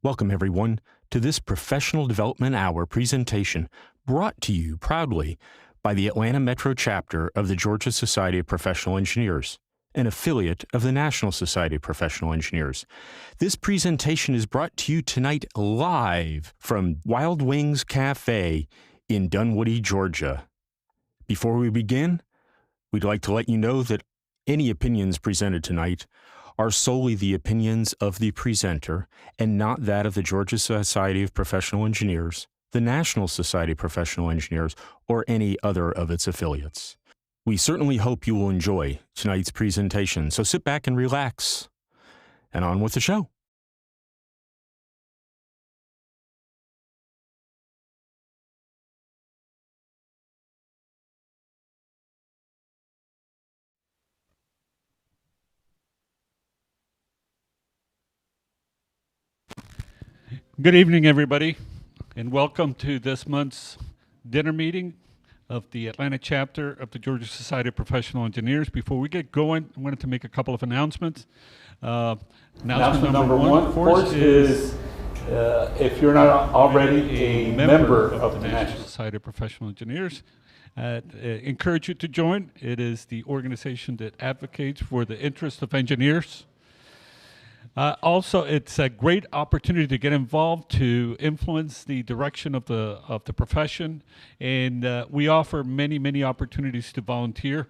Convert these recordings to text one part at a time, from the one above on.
Welcome, everyone, to this Professional Development Hour presentation brought to you proudly by the Atlanta Metro chapter of the Georgia Society of Professional Engineers, an affiliate of the National Society of Professional Engineers. This presentation is brought to you tonight live from Wild Wings Cafe in Dunwoody, Georgia. Before we begin, we'd like to let you know that any opinions presented tonight are solely the opinions of the presenter and not that of the Georgia Society of Professional Engineers, the National Society of Professional Engineers, or any other of its affiliates. We certainly hope you will enjoy tonight's presentation, so sit back and relax, and on with the show. Good evening, everybody, and welcome to this month's dinner meeting of the Atlanta chapter of the Georgia Society of Professional Engineers. Before we get going, I wanted to make a couple of announcements. Announcement number one, of course, is if you're not already a member of the National Society of Professional Engineers, encourage you to join. It is the organization that advocates for the interests of engineers. Also, it's a great opportunity to get involved, to influence the direction of the profession, and we offer many opportunities to volunteer.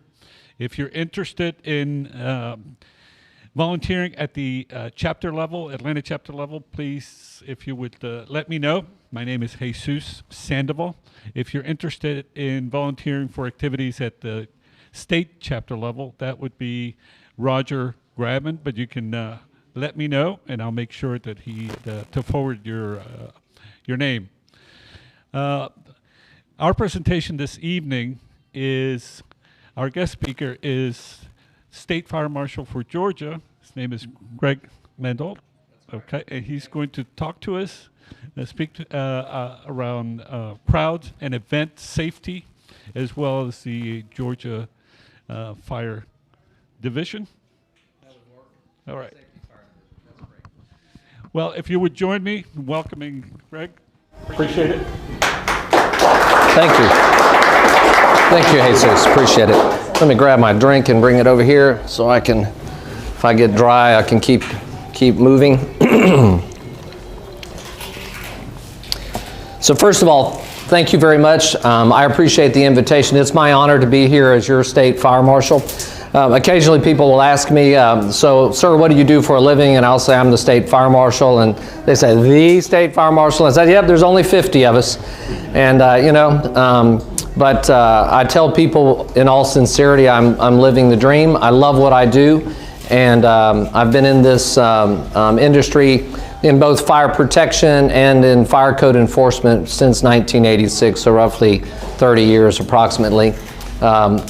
If you're interested in volunteering at the chapter level, Atlanta chapter level, please, if you would let me know. My name is Jesus Sandoval. If you're interested in volunteering for activities at the state chapter level, that would be Roger Grabman, but you can let me know, and I'll make sure that to forward your name. Our presentation this evening is, our guest speaker is State Fire Marshal for Georgia. His name is Greg Landolt. Okay, and he's going to talk to us, speak around crowds and event safety, as well as the Georgia Fire Division. That would work. All right. Well, if you would join me in welcoming Greg. Appreciate it. Thank you. Thank you, Jesus. Appreciate it. Let me grab my drink and bring it over here so I can, if I get dry, I can keep moving. So first of all, thank you very much. I appreciate the invitation. It's my honor to be here as your state fire marshal. Occasionally people will ask me, so sir, what do you do for a living? And I'll say I'm the state fire marshal, and they say, the state fire marshal? And I say, yep, there's only 50 of us. And but I tell people in all sincerity, I'm living the dream. I love what I do, and I've been in this industry in both fire protection and in fire code enforcement since 1986, so roughly 30 years approximately.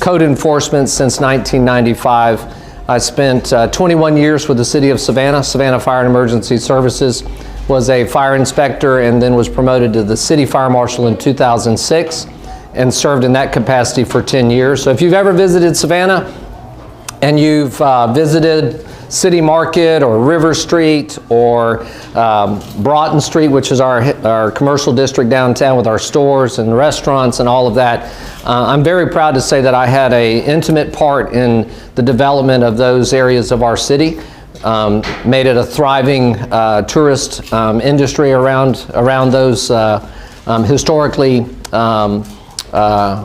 Code enforcement since 1995. I spent 21 years with the City of Savannah. Savannah Fire and Emergency Services, was a fire inspector, and then was promoted to the City Fire Marshal in 2006 and served in that capacity for 10 years. So if you've ever visited Savannah and you've visited City Market or River Street or Broughton Street, which is our commercial district downtown with our stores and restaurants and all of that, I'm very proud to say that I had an intimate part in the development of those areas of our city. Made it a thriving tourist industry around those historically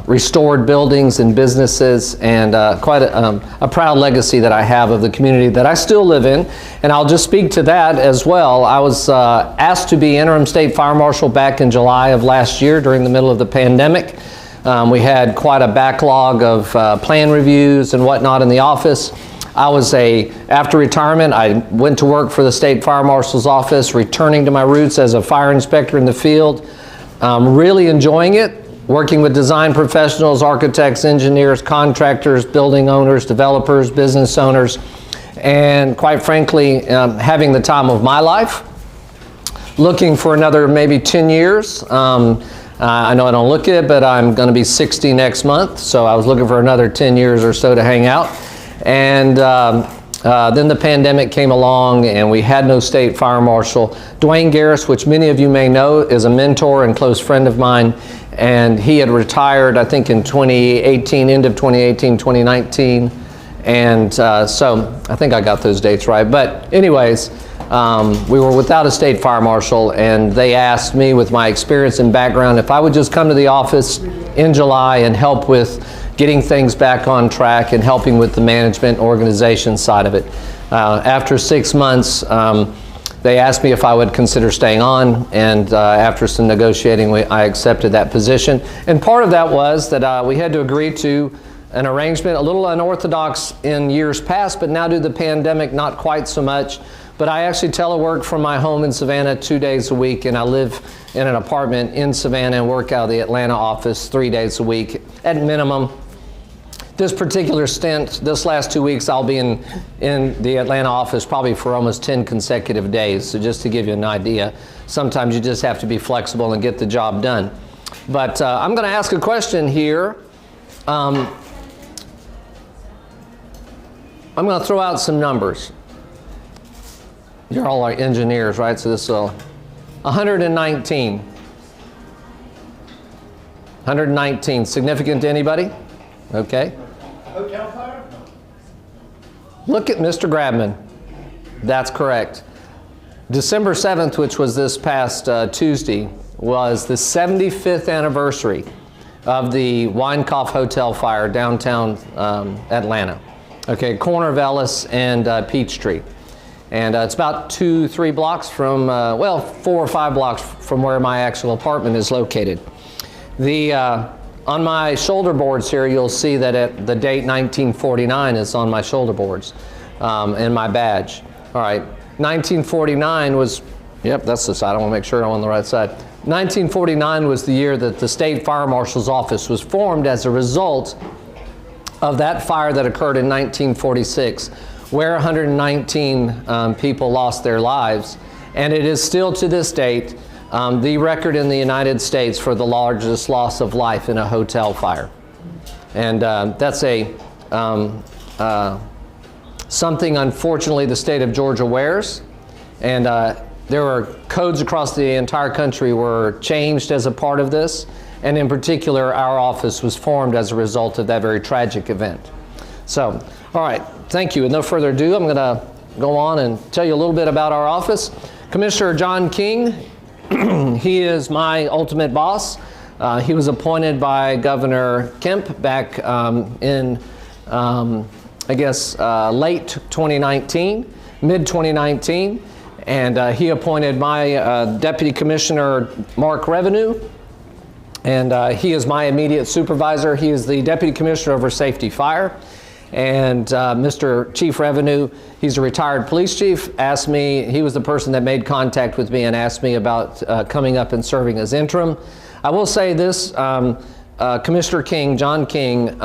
restored buildings and businesses, and quite a proud legacy that I have of the community that I still live in. And I'll just speak to that as well. I was asked to be interim state fire marshal back in July of last year during the middle of the pandemic. We had quite a backlog of plan reviews and whatnot in the office. After retirement, I went to work for the State Fire Marshal's office, returning to my roots as a fire inspector in the field. Really enjoying it. Working with design professionals, architects, engineers, contractors, building owners, developers, business owners, and quite frankly, having the time of my life. Looking for another maybe 10 years. I know I don't look it, but I'm going to be 60 next month, so I was looking for another 10 years or so to hang out. And Then the pandemic came along and we had no state fire marshal. Dwayne Garris, which many of you may know, is a mentor and close friend of mine, and he had retired, I think, in 2018, end of 2018, 2019. And so I think I got those dates right. But anyways, we were without a state fire marshal, and they asked me, with my experience and background, if I would just come to the office in July and help with getting things back on track and helping with the management organization side of it. After 6 months, they asked me if I would consider staying on, and after some negotiating, I accepted that position. And part of that was that we had to agree to an arrangement, a little unorthodox in years past, but now due to the pandemic, not quite so much. But I actually telework from my home in Savannah 2 days a week, and I live in an apartment in Savannah and work out of the Atlanta office 3 days a week at minimum. This particular stint, this last 2 weeks, I'll be in the Atlanta office probably for almost 10 consecutive days. So just to give you an idea, sometimes you just have to be flexible and get the job done. But I'm going to ask a question here. I'm going to throw out some numbers. You're all our engineers, right? So this will 119. 119. Significant to anybody? Okay. Hotel fire? Look at Mr. Grabman. That's correct. December 7th, which was this past Tuesday, was the 75th anniversary of the Weinkauf Hotel fire downtown Atlanta. Okay, corner of Ellis and Peachtree. And it's about 2-3 blocks from, well, 4 or 5 blocks from where my actual apartment is located. On my shoulder boards here, you'll see that the date 1949 is on my shoulder boards and my badge. All right, 1949 was, yep, that's the side. I want to make sure I'm on the right side. 1949 was the year that the State Fire Marshal's office was formed as a result of that fire that occurred in 1946, where 119 people lost their lives. And it is still to this date the record in the United States for the largest loss of life in a hotel fire. And that's something, unfortunately, the state of Georgia wears. And there were codes across the entire country were changed as a part of this. And in particular, our office was formed as a result of that very tragic event. So, all right, thank you. With no further ado, I'm going to go on and tell you a little bit about our office. Commissioner John King, he is my ultimate boss. He was appointed by Governor Kemp back in, I guess, late 2019, mid-2019. And he appointed my Deputy Commissioner, Mark Revenue. And he is my immediate supervisor. He is the Deputy Commissioner over Safety Fire. And Mr. Chief Revenue, he's a retired police chief, asked me, he was the person that made contact with me and asked me about coming up and serving as interim. I will say this, Commissioner King, John King,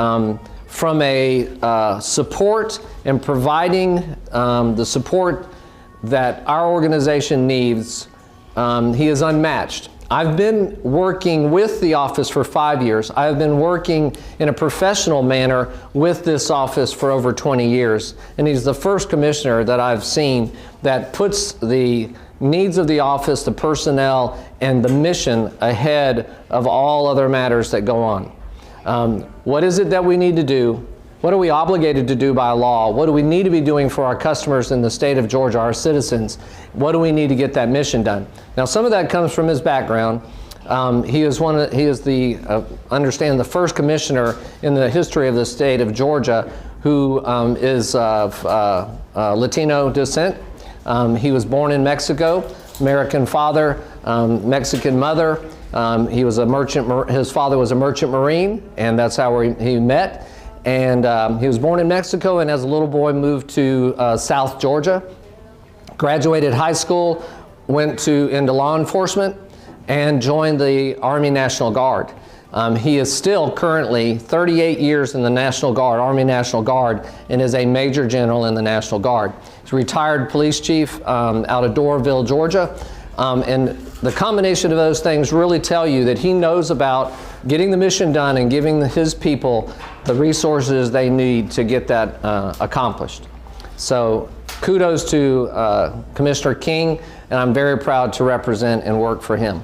from a support and providing the support that our organization needs, he is unmatched. I've been working with the office for 5 years. I've been working in a professional manner with this office for over 20 years. And he's the first commissioner that I've seen that puts the needs of the office, the personnel, and the mission ahead of all other matters that go on. What is it that we need to do? What are we obligated to do by law? What do we need to be doing for our customers in the state of Georgia, our citizens? What do we need to get that mission done? Now, some of that comes from his background. He is understand the first commissioner in the history of the state of Georgia who is of Latino descent. He was born in Mexico, American father, Mexican mother. He was a merchant. His father was a merchant marine, and that's how he met. And he was born in Mexico, and as a little boy moved to South Georgia, graduated high school, went into law enforcement, and joined the Army National Guard. He is still currently 38 years in the National Guard, Army National Guard, and is a Major General in the National Guard. He's a retired police chief out of Doraville, Georgia. And the combination of those things really tell you that he knows about getting the mission done and giving his people the resources they need to get that accomplished. So kudos to Commissioner King, and I'm very proud to represent and work for him.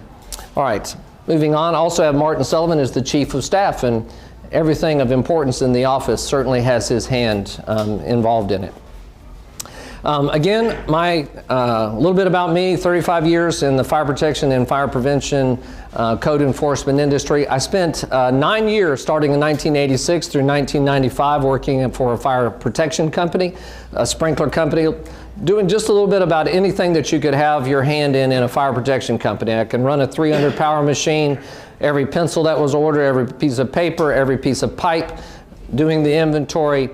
All right, moving on. I also have Martin Sullivan as the Chief of Staff, and everything of importance in the office certainly has his hand involved in it. Again, a little bit about me, 35 years in the fire protection and fire prevention code enforcement industry. I spent 9 years starting in 1986 through 1995 working for a fire protection company, a sprinkler company, doing just a little bit about anything that you could have your hand in a fire protection company. I can run a 300 power machine, every pencil that was ordered, every piece of paper, every piece of pipe, doing the inventory,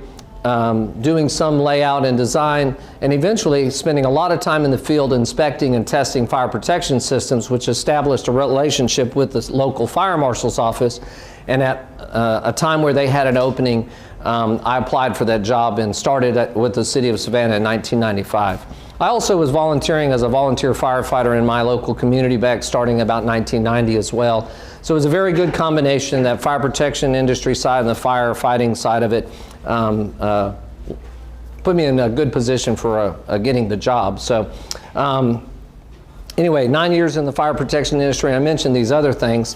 doing some layout and design, and eventually spending a lot of time in the field inspecting and testing fire protection systems, which established a relationship with the local fire marshal's office. And at a time where they had an opening, I applied for that job and started with the City of Savannah in 1995. I also was volunteering as a volunteer firefighter in my local community back starting about 1990 as well. So it was a very good combination, that fire protection industry side and the firefighting side of it. Put me in a good position for getting the job. So anyway, 9 years in the fire protection industry. I mentioned these other things.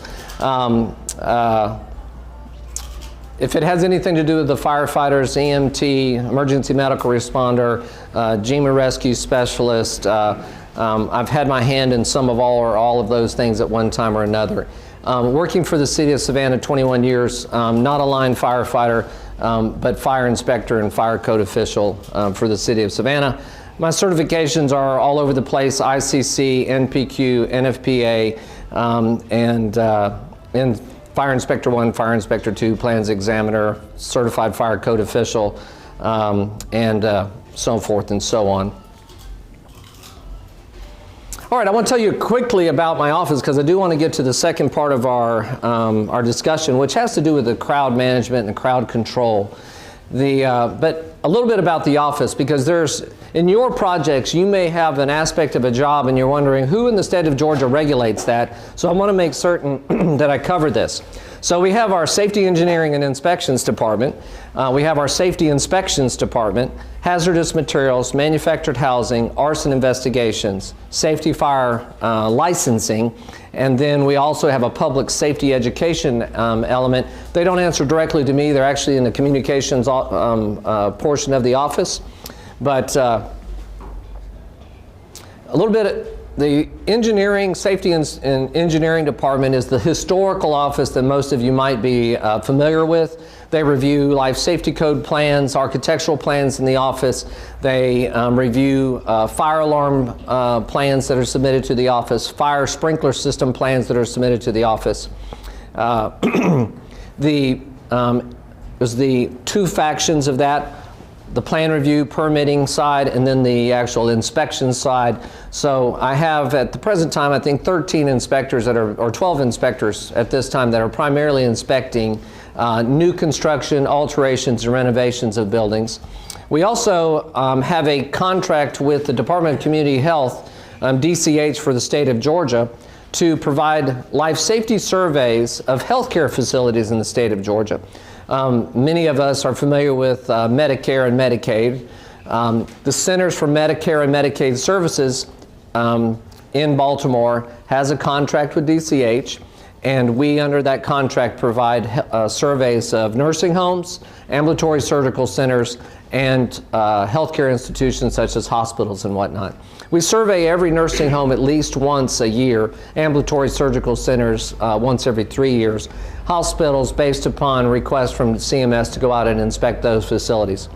If it has anything to do with the firefighters, EMT, emergency medical responder, GEMA rescue specialist, I've had my hand in some of all of those things at one time or another. Working for the City of Savannah 21 years, not a line firefighter, but fire inspector and fire code official for the City of Savannah. My certifications are all over the place: ICC, NPQ, NFPA, and Fire Inspector 1, Fire Inspector 2, Plans Examiner, Certified Fire Code Official, and so forth and so on. All right, I want to tell you quickly about my office because I do want to get to the second part of our discussion, which has to do with the crowd management and crowd control. But a little bit about the office, because in your projects, you may have an aspect of a job and you're wondering who in the state of Georgia regulates that. So I want to make certain that I cover this. So we have our Safety Engineering and Inspections Department. We have our Safety Inspections Department, Hazardous Materials, Manufactured Housing, Arson Investigations, Safety Fire Licensing, and then we also have a Public Safety Education element. They don't answer directly to me. They're actually in the communications portion of the office. But a little bit, the Engineering, Safety and Engineering Department is the historical office that most of you might be familiar with. They review life safety code plans, architectural plans in the office. They review fire alarm plans that are submitted to the office, fire sprinkler system plans that are submitted to the office. There's the two factions of that: the plan review, permitting side, and then the actual inspection side. So I have, at the present time, I think 13 inspectors or 12 inspectors at this time that are primarily inspecting new construction, alterations, and renovations of buildings. We also have a contract with the Department of Community Health, DCH for the state of Georgia, to provide life safety surveys of healthcare facilities in the state of Georgia. Many of us are familiar with Medicare and Medicaid. The Centers for Medicare and Medicaid Services in Baltimore has a contract with DCH, and we, under that contract, provide surveys of nursing homes, ambulatory surgical centers, and healthcare institutions such as hospitals and whatnot. We survey every nursing home at least once a year, ambulatory surgical centers once every 3 years, hospitals based upon requests from CMS to go out and inspect those facilities.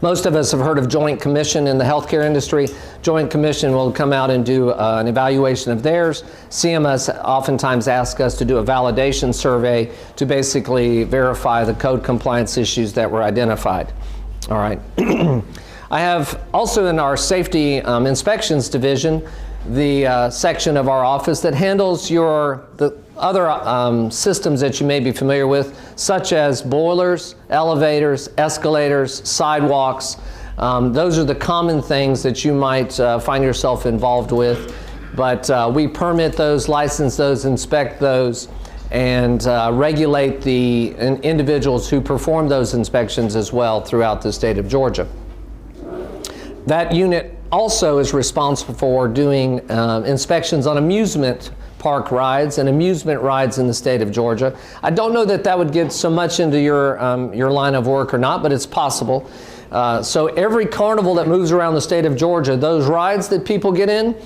Most of us have heard of Joint Commission in the healthcare industry. Joint Commission will come out and do an evaluation of theirs. CMS oftentimes asks us to do a validation survey to basically verify the code compliance issues that were identified. All right. I have also in our Safety Inspections Division the section of our office that handles the other systems that you may be familiar with, such as boilers, elevators, escalators, sidewalks. Those are the common things that you might find yourself involved with. But we permit those, license those, inspect those, and regulate the individuals who perform those inspections as well throughout the state of Georgia. That unit also is responsible for doing inspections on amusement park rides and amusement rides in the state of Georgia. I don't know that that would get so much into your line of work or not, but it's possible. So every carnival that moves around the state of Georgia, those rides that people get in,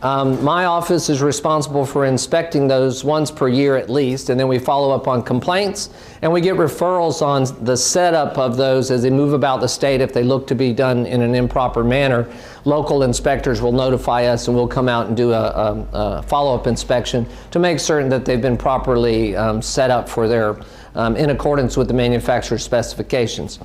my office is responsible for inspecting those once per year at least, and then we follow up on complaints, and we get referrals on the setup of those as they move about the state. If they look to be done in an improper manner, local inspectors will notify us, and we'll come out and do a follow-up inspection to make certain that they've been properly set up for their in accordance with the manufacturer's specifications.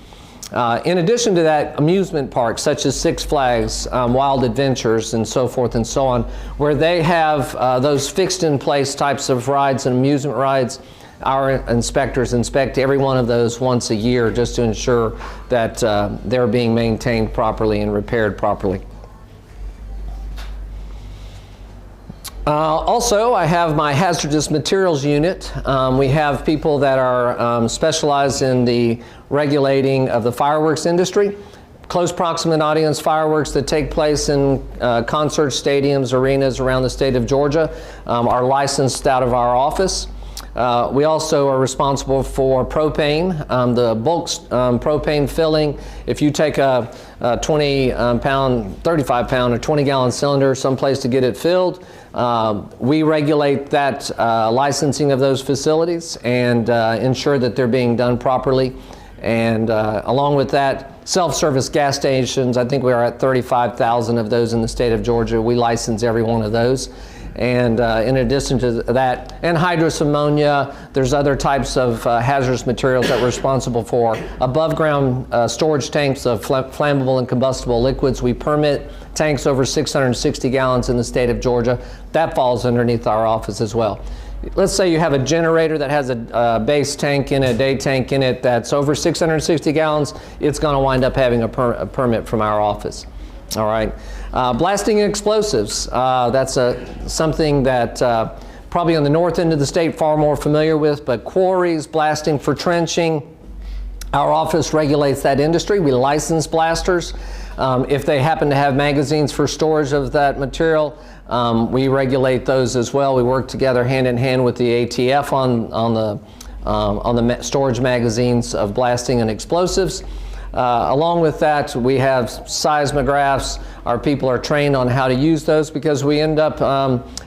In addition to that, amusement parks such as Six Flags, Wild Adventures, and so forth and so on, where they have those fixed in place types of rides and amusement rides, our inspectors inspect every one of those once a year just to ensure that they're being maintained properly and repaired properly. Also, I have my hazardous materials unit. We have people that are specialized in the regulating of the fireworks industry. Close proximate audience fireworks that take place in concert stadiums, arenas around the state of Georgia are licensed out of our office. We also are responsible for propane, the bulk propane filling. If you take a 20-pound, 35-pound, or 20-gallon cylinder someplace to get it filled, we regulate that licensing of those facilities and ensure that they're being done properly. And along with that, self-service gas stations, I think we are at 35,000 of those in the state of Georgia. We license every one of those. And in addition to that, anhydrous ammonia, there's other types of hazardous materials that we're responsible for. Above ground storage tanks of flammable and combustible liquids. We permit tanks over 660 gallons in the state of Georgia. That falls underneath our office as well. Let's say you have a generator that has a base tank in it, a day tank in it that's over 660 gallons, it's going to wind up having a permit from our office. All right. Blasting explosives, that's something that probably on the north end of the state far more familiar with, but quarries, blasting for trenching, our office regulates that industry. We license blasters. If they happen to have magazines for storage of that material, we regulate those as well. We work together hand in hand with the ATF on the storage magazines of blasting and explosives. Along with that, we have seismographs. Our people are trained on how to use those because we end up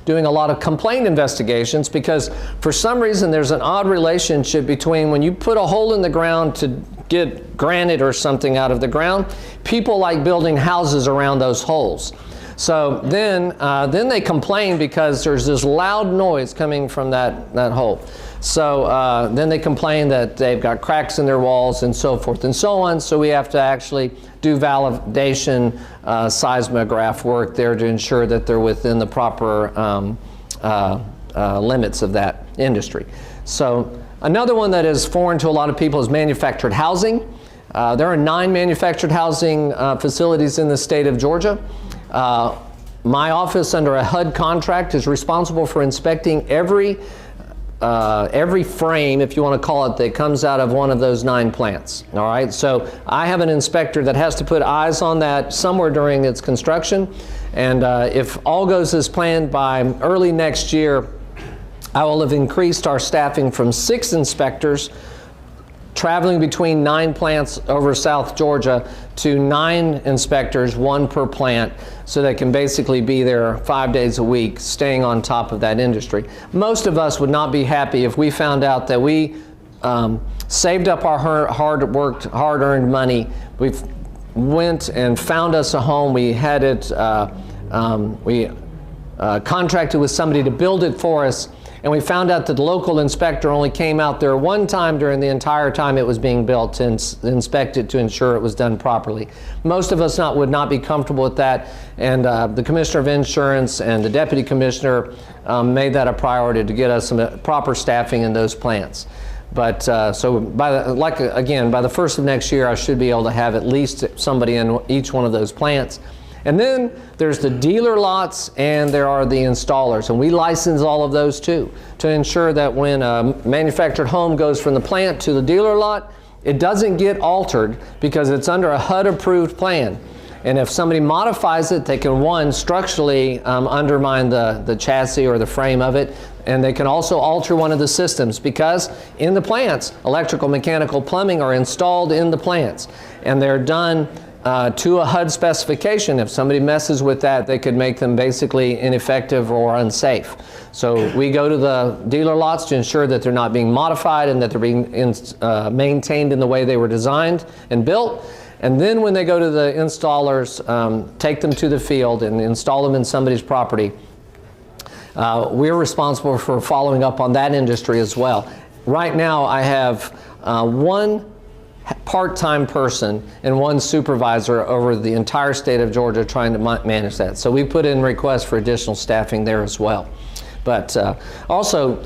doing a lot of complaint investigations because for some reason there's an odd relationship between when you put a hole in the ground to get granite or something out of the ground, people like building houses around those holes. So then they complain because there's this loud noise coming from that hole. So then they complain that they've got cracks in their walls and so forth and so on. So we have to actually do validation seismograph work there to ensure that they're within the proper limits of that industry. So another one that is foreign to a lot of people is manufactured housing. There are 9 manufactured housing facilities in the state of Georgia. My office under a HUD contract is responsible for inspecting every frame, if you want to call it, that comes out of one of those 9 plants. All right, so I have an inspector that has to put eyes on that somewhere during its construction, and if all goes as planned by early next year, I will have increased our staffing from 6 inspectors traveling between 9 plants over South Georgia to 9 inspectors, 1 per plant, so they can basically be there 5 days a week, staying on top of that industry. Most of us would not be happy if we found out that we saved up our hard-worked, hard-earned money. We went and found us a home. We had it, we contracted with somebody to build it for us, and we found out that the local inspector only came out there 1 time during the entire time it was being built to inspect it to ensure it was done properly. Most of us would not be comfortable with that, and the Commissioner of Insurance and the Deputy Commissioner made that a priority to get us some proper staffing in those plants. But so by the 1st of next year, I should be able to have at least somebody in each one of those plants. And then there's the dealer lots and there are the installers, and we license all of those too to ensure that when a manufactured home goes from the plant to the dealer lot, it doesn't get altered because it's under a HUD approved plan. And if somebody modifies it, they can, one, structurally undermine the chassis or the frame of it, and they can also alter one of the systems, because in the plants, electrical, mechanical, plumbing are installed in the plants, and they're done to a HUD specification. If somebody messes with that, they could make them basically ineffective or unsafe. So we go to the dealer lots to ensure that they're not being modified and that they're being maintained in the way they were designed and built. And then when they go to the installers, take them to the field and install them in somebody's property, we're responsible for following up on that industry as well. Right now I have one part-time person and one supervisor over the entire state of Georgia trying to manage that. So we put in requests for additional staffing there as well. But also,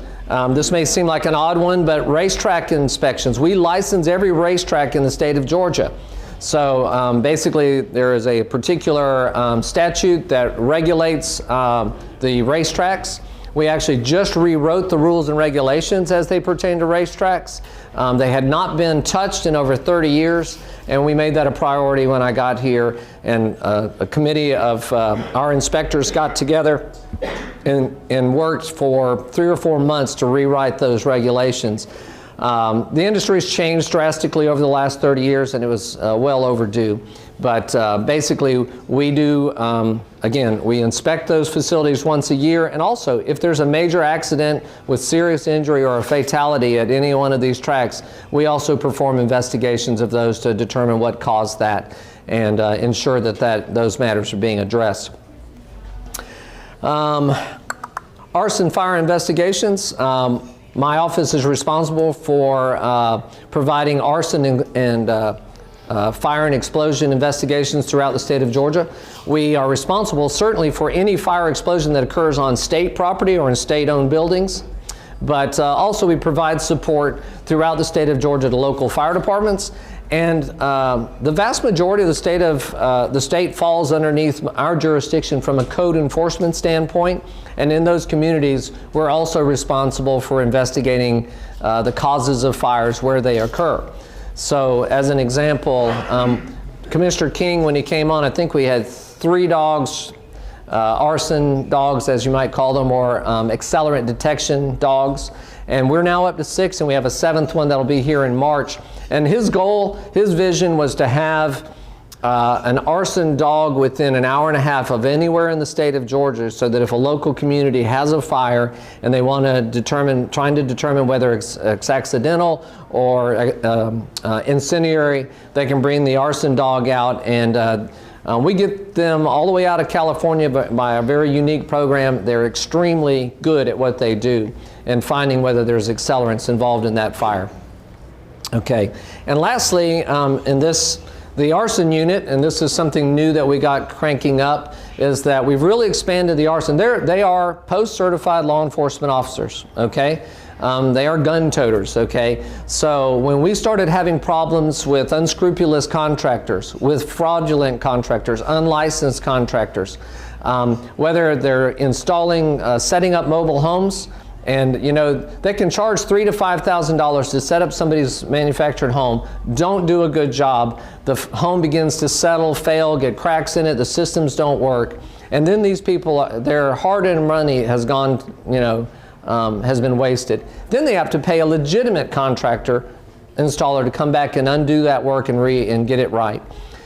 this may seem like an odd one, but racetrack inspections. We license every racetrack in the state of Georgia. So basically there is a particular statute that regulates the racetracks. We actually just rewrote the rules and regulations as they pertain to racetracks. They had not been touched in over 30 years, and we made that a priority when I got here, and a committee of our inspectors got together and worked for 3 or 4 months to rewrite those regulations. The industry's changed drastically over the last 30 years, and it was well overdue. But basically, we do, again, we inspect those facilities once a year, and also, if there's a major accident with serious injury or a fatality at any one of these tracks, we also perform investigations of those to determine what caused that and ensure that those matters are being addressed. Arson fire investigations. My office is responsible for providing arson and fire and explosion investigations throughout the state of Georgia. We are responsible certainly for any fire explosion that occurs on state property or in state-owned buildings, but also we provide support throughout the state of Georgia to local fire departments. And the vast majority of the state falls underneath our jurisdiction from a code enforcement standpoint. And in those communities, we're also responsible for investigating the causes of fires where they occur. So as an example, Commissioner King, when he came on, I think we had 3 dogs, arson dogs, as you might call them, or accelerant detection dogs. And we're now up to 6, and we have a 7th one that'll be here in March. And his goal, his vision was to have an arson dog within an hour and a half of anywhere in the state of Georgia, so that if a local community has a fire and they want to trying to determine whether it's accidental or incendiary, they can bring the arson dog out, and we get them all the way out of California by a very unique program. They're extremely good at what they do and finding whether there's accelerants involved in that fire. Okay, and lastly, the arson unit, and this is something new that we got cranking up, is that we've really expanded the arson. They are post-certified law enforcement officers, okay? They are gun toters, okay? So when we started having problems with unscrupulous contractors, with fraudulent contractors, unlicensed contractors, whether they're installing, setting up mobile homes, and you know, they can charge $3,000 to $5,000 to set up somebody's manufactured home, don't do a good job, the home begins to settle, fail, get cracks in it, the systems don't work, and then these people, their hard-earned money has gone, you know, has been wasted. Then they have to pay a legitimate contractor, installer, to come back and undo that work and get it right.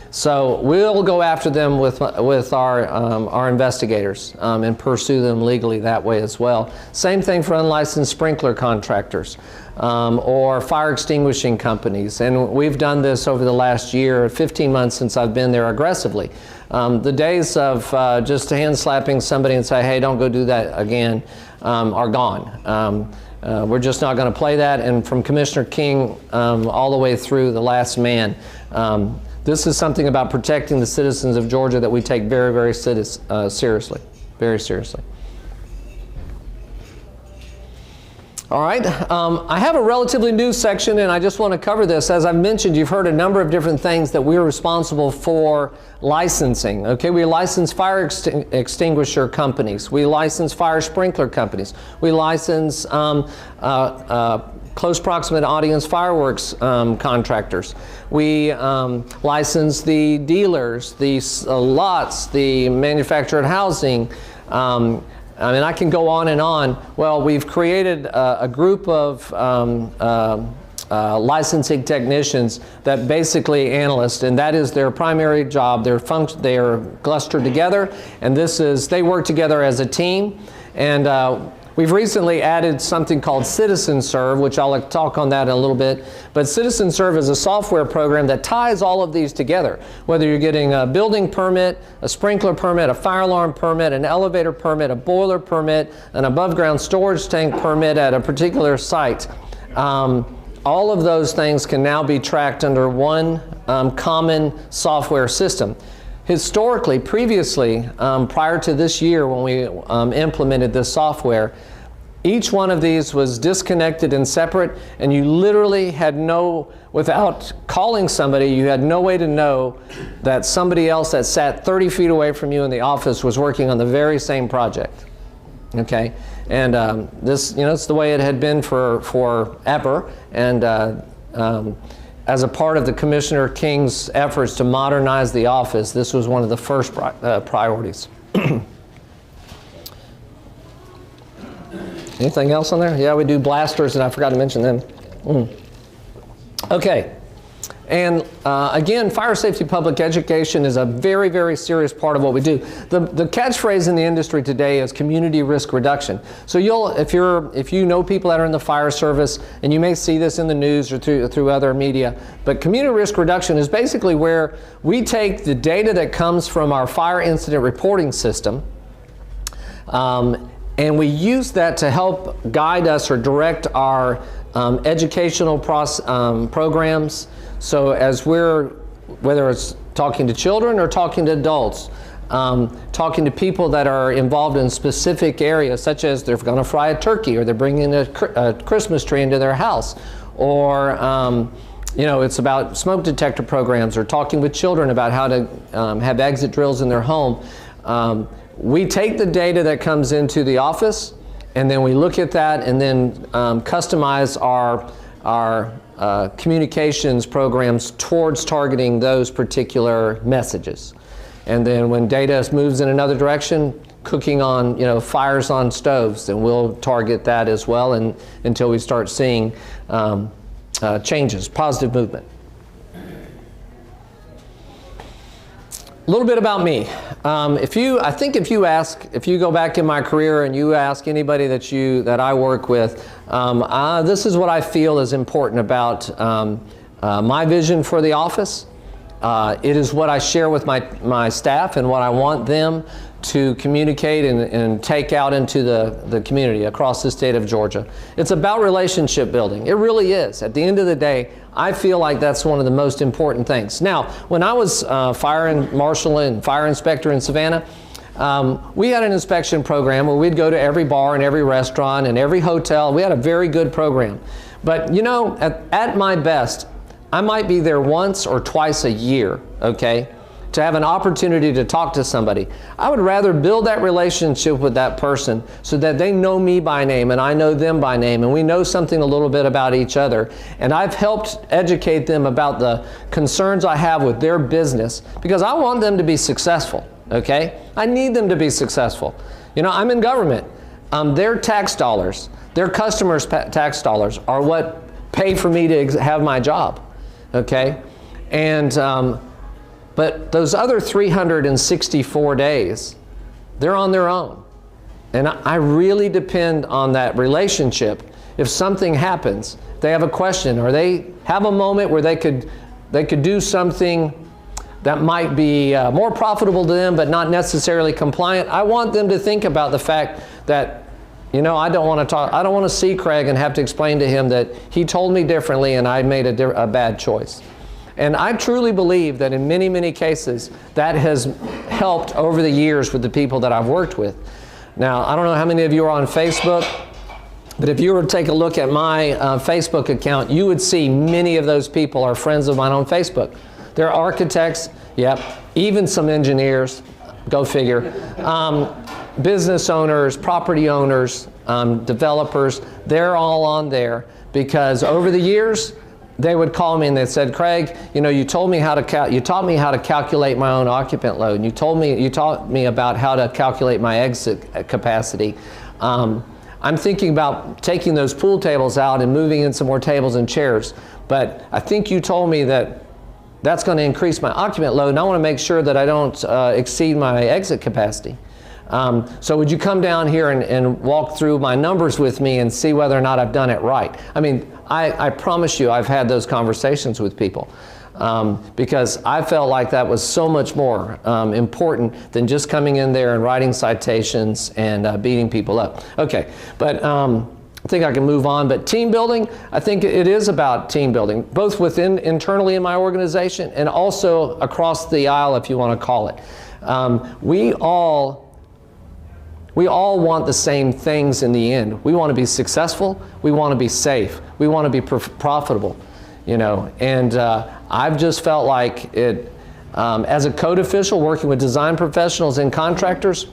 So we'll go after them with our investigators and pursue them legally that way as well. Same thing for unlicensed sprinkler contractors or fire extinguishing companies. And we've done this over the last year, 15 months since I've been there aggressively. The days of just hand slapping somebody and say, hey, don't go do that again, are gone. We're just not going to play that. And from Commissioner King all the way through the last man, this is something about protecting the citizens of Georgia that we take very, very seriously, very seriously. All right, I have a relatively new section, and I just want to cover this. As I've mentioned, you've heard a number of different things that we're responsible for licensing. Okay, we license fire extinguisher companies. We license fire sprinkler companies. We license close proximate audience fireworks contractors. We license the dealers, the lots, the manufactured housing. I mean, I can go on and on. Well, we've created a group of licensing technicians that basically analysts, and that is their primary job. They are clustered together, and they work together as a team. And we've recently added something called CitizenServe, which I'll talk on that in a little bit. But CitizenServe is a software program that ties all of these together. Whether you're getting a building permit, a sprinkler permit, a fire alarm permit, an elevator permit, a boiler permit, an above ground storage tank permit at a particular site. All of those things can now be tracked under one common software system. Historically, previously, prior to this year when we implemented this software, each one of these was disconnected and separate, and you literally had without calling somebody, you had no way to know that somebody else that sat 30 feet away from you in the office was working on the very same project. Okay, and this, it's the way it had been forever, and as a part of the Commissioner King's efforts to modernize the office, this was one of the first priorities. Anything else on there? Yeah, we do blasters, and I forgot to mention them. Okay. And again, fire safety public education is a very, very serious part of what we do. The catchphrase in the industry today is community risk reduction. So if you know people that are in the fire service, and you may see this in the news or through other media, but community risk reduction is basically where we take the data that comes from our fire incident reporting system, and we use that to help guide us or direct our educational programs. So as whether it's talking to children or talking to adults, talking to people that are involved in specific areas, such as they're going to fry a turkey, or they're bringing a Christmas tree into their house, or it's about smoke detector programs, or talking with children about how to have exit drills in their home. We take the data that comes into the office, and then we look at that, and then customize our communications programs towards targeting those particular messages. And then when data moves in another direction, cooking on, fires on stoves, then we'll target that as well, and until we start seeing changes, positive movement. A little bit about me. If you go back in my career and you ask anybody that I work with, this is what I feel is important about my vision for the office. It is what I share with my staff and what I want them to communicate and take out into the community across the state of Georgia. It's about relationship building. It really is. At the end of the day, I feel like that's one of the most important things. Now, when I was fire marshal and fire inspector in Savannah, we had an inspection program where we'd go to every bar and every restaurant and every hotel. We had a very good program. But at my best, I might be there once or twice a year, okay, to have an opportunity to talk to somebody. I would rather build that relationship with that person so that they know me by name and I know them by name, and we know something a little bit about each other. And I've helped educate them about the concerns I have with their business, because I want them to be successful, okay? I need them to be successful. I'm in government. Their tax dollars, their customers' tax dollars are what pay for me to have my job, okay? And but those other 364 days, they're on their own. And I really depend on that relationship. If something happens, they have a question, or they have a moment where they could do something that might be more profitable to them but not necessarily compliant, I want them to think about the fact that, I don't want to see Craig and have to explain to him that he told me differently and I made a bad choice. And I truly believe that in many, many cases, that has helped over the years with the people that I've worked with. Now, I don't know how many of you are on Facebook, but if you were to take a look at my Facebook account, you would see many of those people are friends of mine on Facebook. They're architects, yep, even some engineers, go figure, business owners, property owners, developers, they're all on there, because over the years, they would call me and they said, Craig, you know, you taught me how to calculate my own occupant load. And you taught me about how to calculate my exit capacity. I'm thinking about taking those pool tables out and moving in some more tables and chairs. But I think you told me that that's going to increase my occupant load, and I want to make sure that I don't exceed my exit capacity. So would you come down here and walk through my numbers with me and see whether or not I've done it right? I mean, I promise you I've had those conversations with people because I felt like that was so much more important than just coming in there and writing citations and beating people up. Okay, but I think I can move on. But team building, I think it is about team building, both internally in my organization and also across the aisle, if you want to call it. We all want the same things in the end. We want to be successful. We want to be safe. We want to be profitable, you know. And I've just felt like it, as a code official working with design professionals and contractors,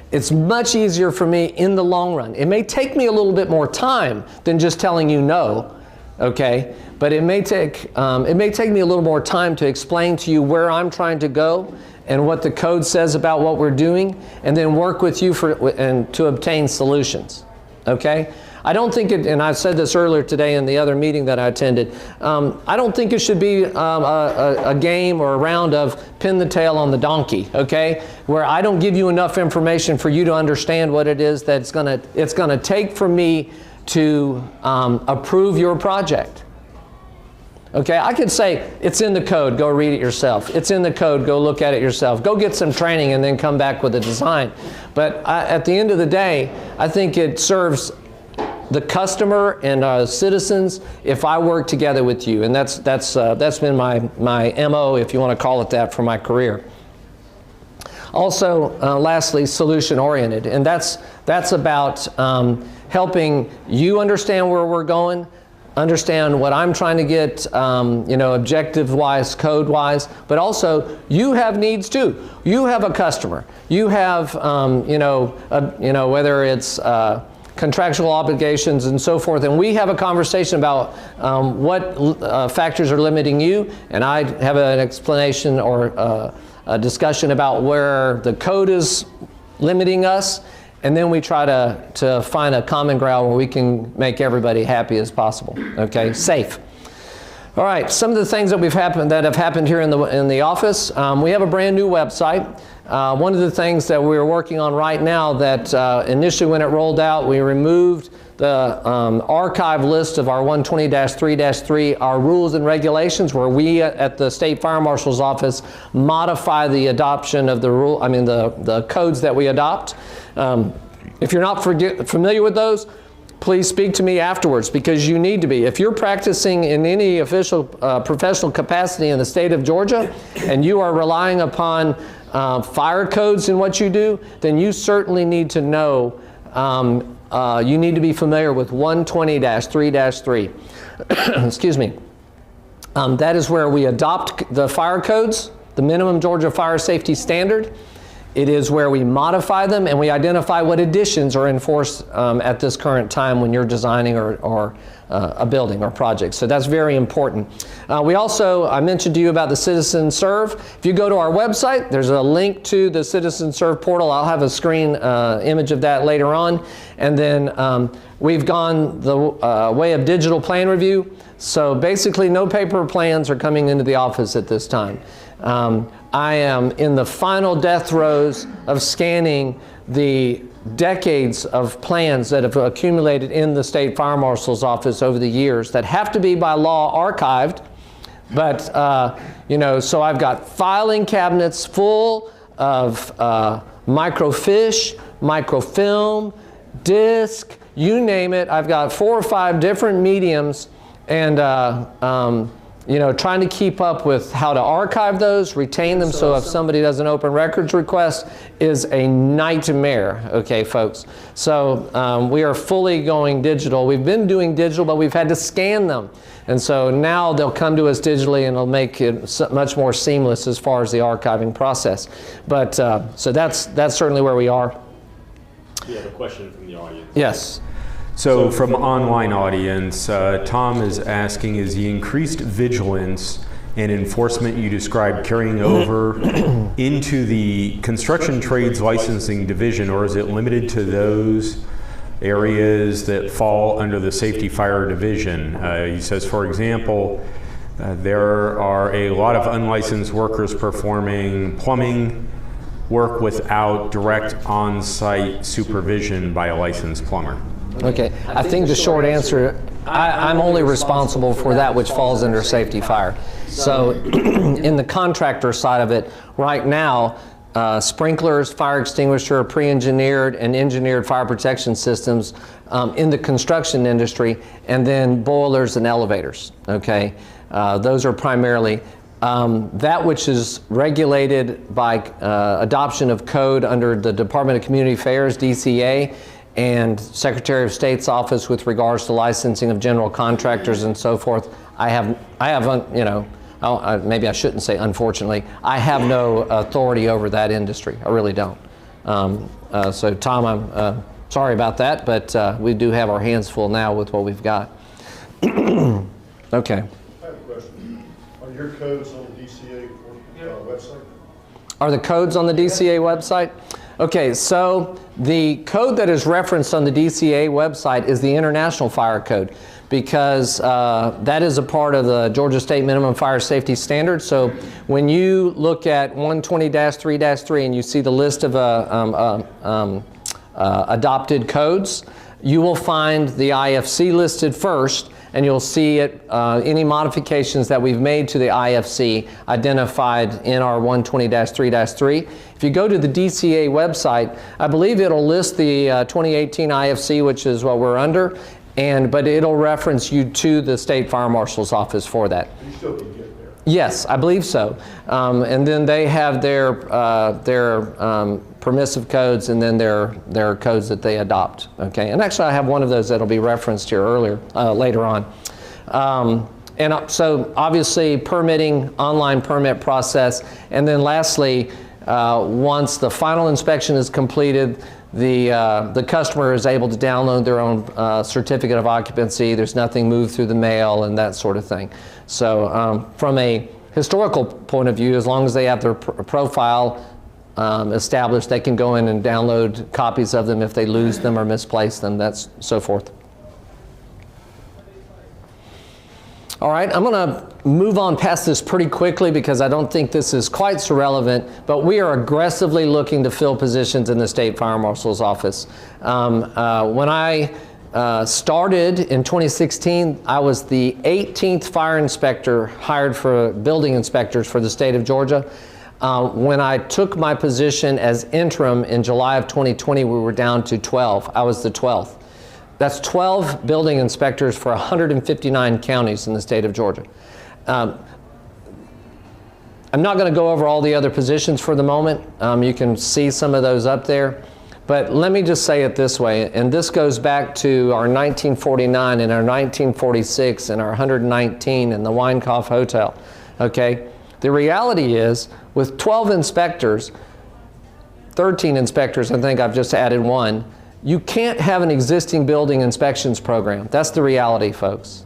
it's much easier for me in the long run. It may take me a little bit more time than just telling you no, okay? But it may take me a little more time to explain to you where I'm trying to go and what the code says about what we're doing, and then work with you to obtain solutions, okay? I don't think it, and I said this earlier today in the other meeting that I attended, I don't think it should be a game or a round of pin the tail on the donkey, okay? Where I don't give you enough information for you to understand what it is that it's gonna take for me to approve your project. Okay, I could say, it's in the code, go read it yourself. It's in the code, go look at it yourself. Go get some training and then come back with a design. But at the end of the day, I think it serves the customer and citizens if I work together with you. And that's been my MO, if you want to call it that, for my career. Also, lastly, solution-oriented. And that's about helping you understand where we're going, understand what I'm trying to get, you know, objective-wise, code-wise, but also you have needs too. You have a customer. You have, you know, whether it's contractual obligations and so forth, and we have a conversation about what factors are limiting you, and I have an explanation or a discussion about where the code is limiting us. And then we try to find a common ground where we can make everybody happy as possible. Okay, safe. All right, some of the things that have happened here in the office. We have a brand new website. One of the things that we're working on right now that initially when it rolled out, we removed the archive list of our 120-3-3, our rules and regulations, where we at the State Fire Marshal's office modify the adoption of the codes that we adopt. If you're not familiar with those, please speak to me afterwards, because you need to be. If you're practicing in any official professional capacity in the state of Georgia and you are relying upon fire codes in what you do, then you certainly need to know, you need to be familiar with 120-3-3. Excuse me. That is where we adopt the fire codes, the minimum Georgia fire safety standard. It is where we modify them and we identify what additions are enforced at this current time when you're designing or a building or project. So that's very important. We also, I mentioned to you about the Citizen Serve. If you go to our website, there's a link to the Citizen Serve portal. I'll have a screen image of that later on. And then we've gone the way of digital plan review. So basically no paper plans are coming into the office at this time. I am in the final death throes of scanning the decades of plans that have accumulated in the State Fire Marshal's office over the years that have to be by law archived. But, you know, so I've got filing cabinets full of microfiche, microfilm, disc, you name it. I've got 4 or 5 different mediums, and you know, trying to keep up with how to archive those, retain them, so if somebody does an open records request is a nightmare, okay, folks. So we are fully going digital. We've been doing digital, but we've had to scan them. And so now they'll come to us digitally and it'll make it much more seamless as far as the archiving process. But so that's certainly where we are. We have a question from the audience. Yes. So from online audience, Tom is asking, is the increased vigilance and enforcement you described carrying over into the construction trades licensing division, or is it limited to those areas that fall under the safety fire division? He says, for example, there are a lot of unlicensed workers performing plumbing work without direct on-site supervision by a licensed plumber. Okay, I think the short answer, I'm only responsible for that which falls under safety fire. So in the contractor side of it, right now, sprinklers, fire extinguisher, pre-engineered and engineered fire protection systems in the construction industry, and then boilers and elevators, okay? Those are primarily that which is regulated by adoption of code under the Department of Community Affairs, DCA, and Secretary of State's office with regards to licensing of general contractors and so forth. I have, you know, maybe I shouldn't say unfortunately, I have no authority over that industry. I really don't. So Tom, I'm sorry about that, but we do have our hands full now with what we've got. Okay. I have a question. Are your codes on the DCA website? Are the codes on the DCA website? Okay, so the code that is referenced on the DCA website is the International Fire Code, because that is a part of the Georgia State Minimum Fire Safety Standards. So when you look at 120-3-3 and you see the list of adopted codes, you will find the IFC listed first, and you'll see it, any modifications that we've made to the IFC identified in our 120-3-3. If you go to the DCA website, I believe it'll list the 2018 IFC, which is what we're under, but it'll reference you to the State Fire Marshal's office for that. You still can get there? Yes, I believe so. And then they have their permissive codes, and then their codes that they adopt. Okay, and actually I have one of those that'll be referenced here later on. So obviously permitting, online permit process, and then lastly, once the final inspection is completed, the customer is able to download their own certificate of occupancy. There's nothing moved through the mail and that sort of thing. So from a historical point of view, as long as they have their profile established, they can go in and download copies of them if they lose them or misplace them, that's so forth. All right, I'm going to move on past this pretty quickly because I don't think this is quite so relevant, but we are aggressively looking to fill positions in the State Fire Marshal's office. When I started in 2016, I was the 18th fire inspector hired for building inspectors for the state of Georgia. When I took my position as interim in July of 2020, we were down to 12. I was the 12th. That's 12 building inspectors for 159 counties in the state of Georgia. I'm not going to go over all the other positions for the moment. You can see some of those up there. But let me just say it this way, and this goes back to our 1949 and our 1946 and our 119 and the Weinkauf Hotel. Okay? The reality is, with 12 inspectors, 13 inspectors, I think I've just added one, you can't have an existing building inspections program. That's the reality, folks.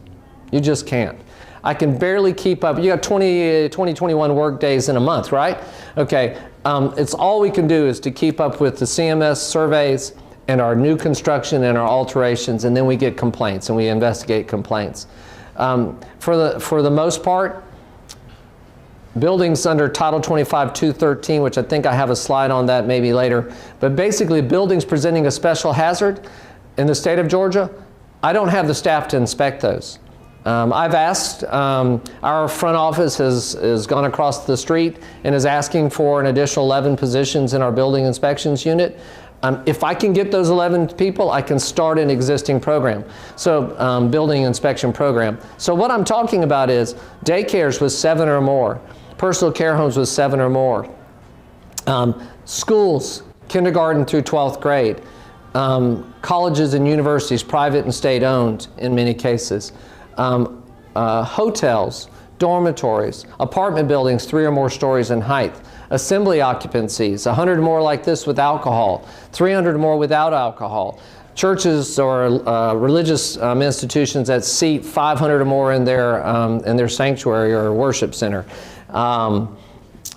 You just can't. I can barely keep up. You got 21 work days in a month, right? Okay, it's all we can do is to keep up with the CMS surveys and our new construction and our alterations, and then we get complaints and we investigate complaints. For the most part, buildings under Title 25-213, which I think I have a slide on that maybe later, but basically buildings presenting a special hazard in the state of Georgia, I don't have the staff to inspect those. I've asked, our front office has gone across the street and is asking for an additional 11 positions in our building inspections unit. If I can get those 11 people, I can start an existing program. So building inspection program. So what I'm talking about is daycares with 7 or more, personal care homes with 7 or more, schools, kindergarten through 12th grade, colleges and universities, private and state owned in many cases, hotels, dormitories, apartment buildings 3 or more stories in height, assembly occupancies, 100 more like this with alcohol, 300 more without alcohol, churches or religious institutions that seat 500 or more in their sanctuary or worship center.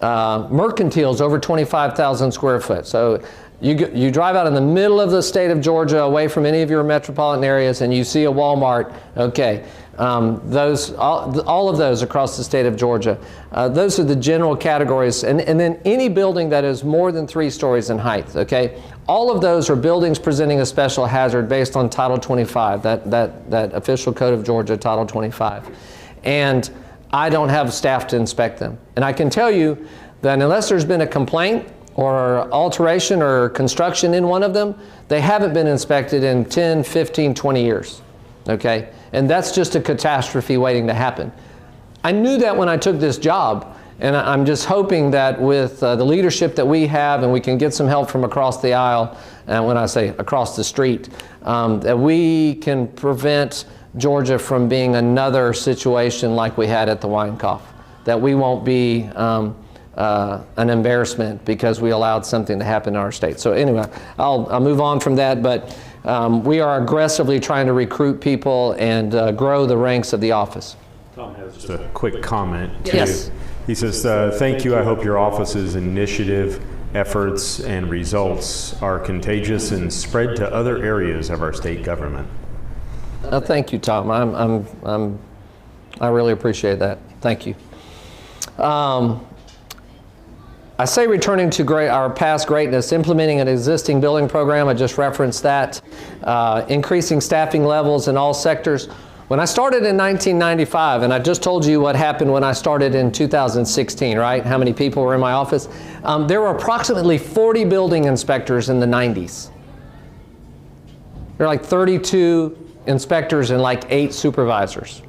Mercantiles over 25,000 square foot. So you drive out in the middle of the state of Georgia, away from any of your metropolitan areas, and you see a Walmart. Okay, all of those across the state of Georgia. Those are the general categories, and then any building that is more than 3 stories in height. Okay, all of those are buildings presenting a special hazard based on Title 25, that official code of Georgia, Title 25, and I don't have staff to inspect them. And I can tell you that unless there's been a complaint or alteration or construction in one of them, they haven't been inspected in 10, 15, 20 years, okay? And that's just a catastrophe waiting to happen. I knew that when I took this job, and I'm just hoping that with the leadership that we have, and we can get some help from across the aisle, and when I say across the street, that we can prevent Georgia from being another situation like we had at the Weinkauf, that we won't be an embarrassment because we allowed something to happen in our state. So anyway, I'll move on from that, but we are aggressively trying to recruit people and grow the ranks of the office. Tom has just a quick comment too. Yes. He says, thank you. I hope your office's initiative, efforts, and results are contagious and spread to other areas of our state government. Thank you, Tom. I really appreciate that. Thank you. I say returning to our past greatness, implementing an existing building program, I just referenced that, increasing staffing levels in all sectors. When I started in 1995, and I just told you what happened when I started in 2016, right? How many people were in my office? There were approximately 40 building inspectors in the 90s. There were like 32 inspectors and like 8 supervisors.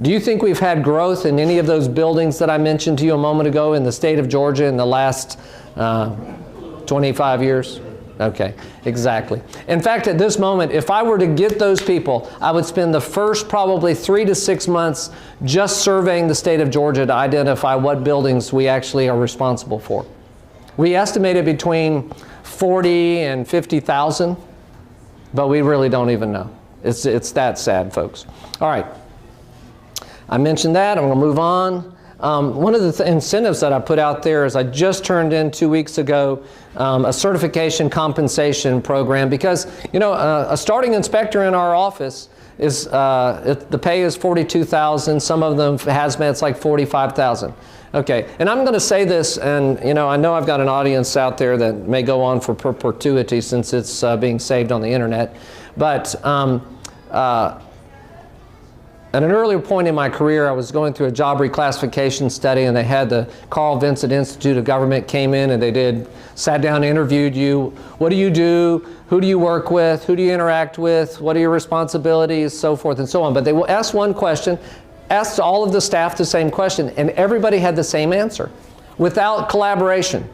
Do you think we've had growth in any of those buildings that I mentioned to you a moment ago in the state of Georgia in the last 25 years? Okay, exactly. In fact, at this moment, if I were to get those people, I would spend the first probably 3 to 6 months just surveying the state of Georgia to identify what buildings we actually are responsible for. We estimated between 40 and 50,000, but we really don't even know. It's that sad, folks. All right. I mentioned that. I'm going to move on. One of the incentives that I put out there is I just turned in 2 weeks ago a certification compensation program because, you know, a starting inspector in our office is, the pay is $42,000. Some of them, hazmat's like $45,000. Okay, and I'm going to say this, and you know, I know I've got an audience out there that may go on for perpetuity since it's being saved on the internet, but at an earlier point in my career, I was going through a job reclassification study, and they had the Carl Vincent Institute of Government came in, and they sat down and interviewed you. What do you do? Who do you work with? Who do you interact with? What are your responsibilities? So forth and so on. But they will ask one question, asked all of the staff the same question, and everybody had the same answer, without collaboration.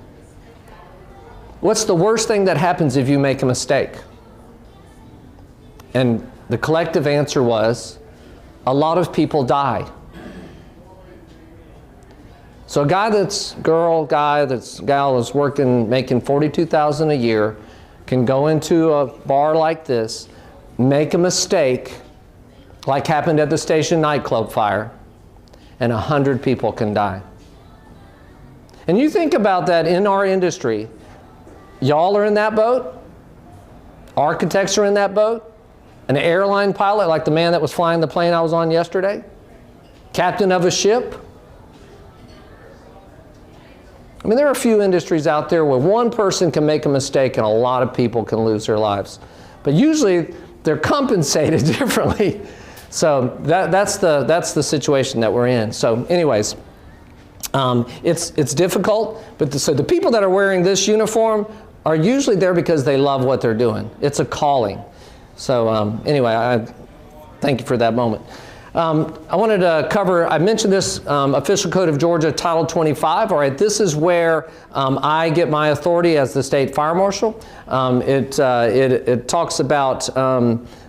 What's the worst thing that happens if you make a mistake? And the collective answer was, a lot of people die. So a gal that's working, making $42,000 a year, can go into a bar like this, make a mistake, like happened at the Station nightclub fire, and 100 people can die. And you think about that in our industry, y'all are in that boat, architects are in that boat, an airline pilot like the man that was flying the plane I was on yesterday, captain of a ship. I mean, there are a few industries out there where one person can make a mistake and a lot of people can lose their lives. But usually they're compensated differently. So that's the situation that we're in. So anyways, it's difficult, but so the people that are wearing this uniform are usually there because they love what they're doing. It's a calling. So anyway, I thank you for that moment. I wanted to cover, I mentioned this Official Code of Georgia, Title 25. All right, this is where I get my authority as the State Fire Marshal. It talks about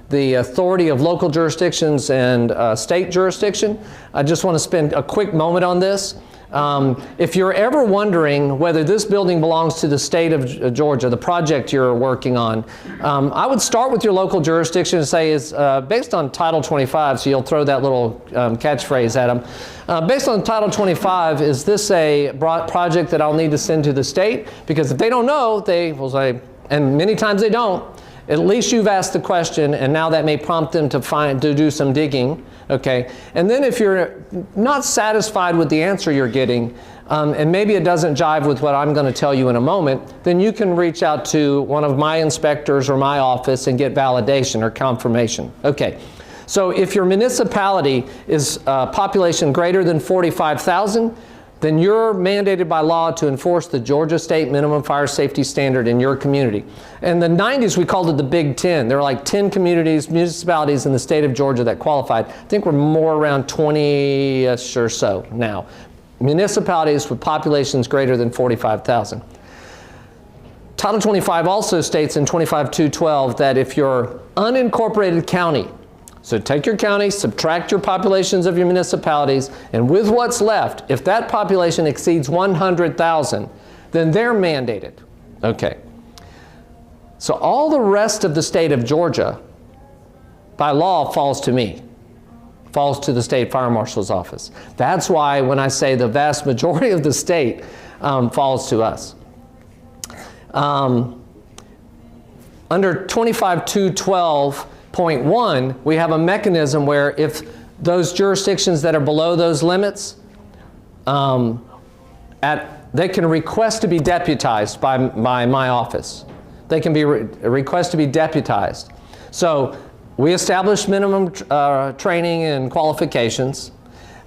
the authority of local jurisdictions and state jurisdiction. I just want to spend a quick moment on this. If you're ever wondering whether this building belongs to the state of Georgia, the project you're working on, I would start with your local jurisdiction and say is based on Title 25, so you'll throw that little catchphrase at them. Based on Title 25, is this a project that I'll need to send to the state? Because if they don't know, they will say, and many times they don't, at least you've asked the question, and now that may prompt them to do some digging. Okay, and then if you're not satisfied with the answer you're getting, and maybe it doesn't jive with what I'm going to tell you in a moment, then you can reach out to one of my inspectors or my office and get validation or confirmation. Okay, so if your municipality is population greater than 45,000, then you're mandated by law to enforce the Georgia State Minimum Fire Safety Standard in your community. In the 90s, we called it the Big 10. There were like 10 municipalities in the state of Georgia that qualified. I think we're more around 20-ish or so now. Municipalities with populations greater than 45,000. Title 25 also states in 25.2.12 that if you're unincorporated county, so take your county, subtract your populations of your municipalities, and with what's left, if that population exceeds 100,000, then they're mandated. Okay. So all the rest of the state of Georgia, by law, falls to me, falls to the state fire marshal's office. That's why when I say the vast majority of the state falls to us. Under 25.2.12.1, we have a mechanism where if those jurisdictions that are below those limits, they can request to be deputized by my office. They can be request to be deputized. So we establish minimum training and qualifications.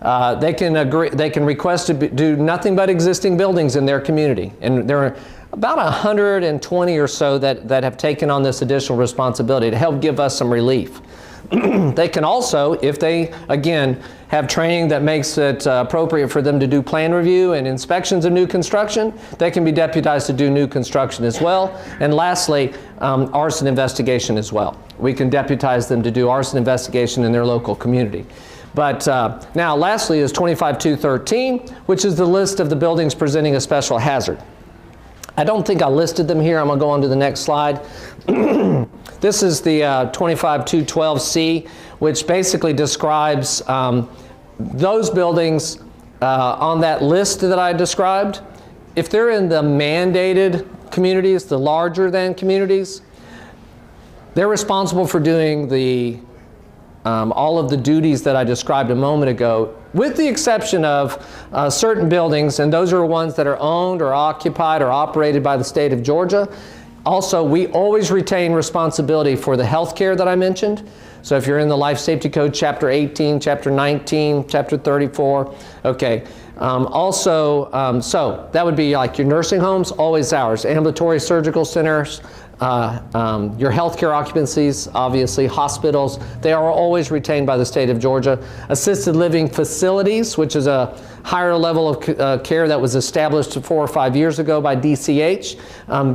They can request to do nothing but existing buildings in their community, and there are about 120 or so that have taken on this additional responsibility to help give us some relief. They can also, if they, again, have training that makes it appropriate for them to do plan review and inspections of new construction, they can be deputized to do new construction as well. And lastly, arson investigation as well. We can deputize them to do arson investigation in their local community. But now lastly is 25.2.13, which is the list of the buildings presenting a special hazard. I don't think I listed them here. I'm going to go on to the next slide. This is the 25.2.12C, which basically describes those buildings on that list that I described. If they're in the mandated communities, the larger than communities, they're responsible for doing the all of the duties that I described a moment ago, with the exception of certain buildings, and those are ones that are owned or occupied or operated by the state of Georgia. Also, we always retain responsibility for the health care that I mentioned. So if you're in the Life Safety Code, Chapter 18, Chapter 19, Chapter 34, okay. So that would be like your nursing homes, always ours. Ambulatory surgical centers, your healthcare occupancies, obviously, hospitals, they are always retained by the state of Georgia. Assisted living facilities, which is a higher level of care that was established 4 or 5 years ago by DCH,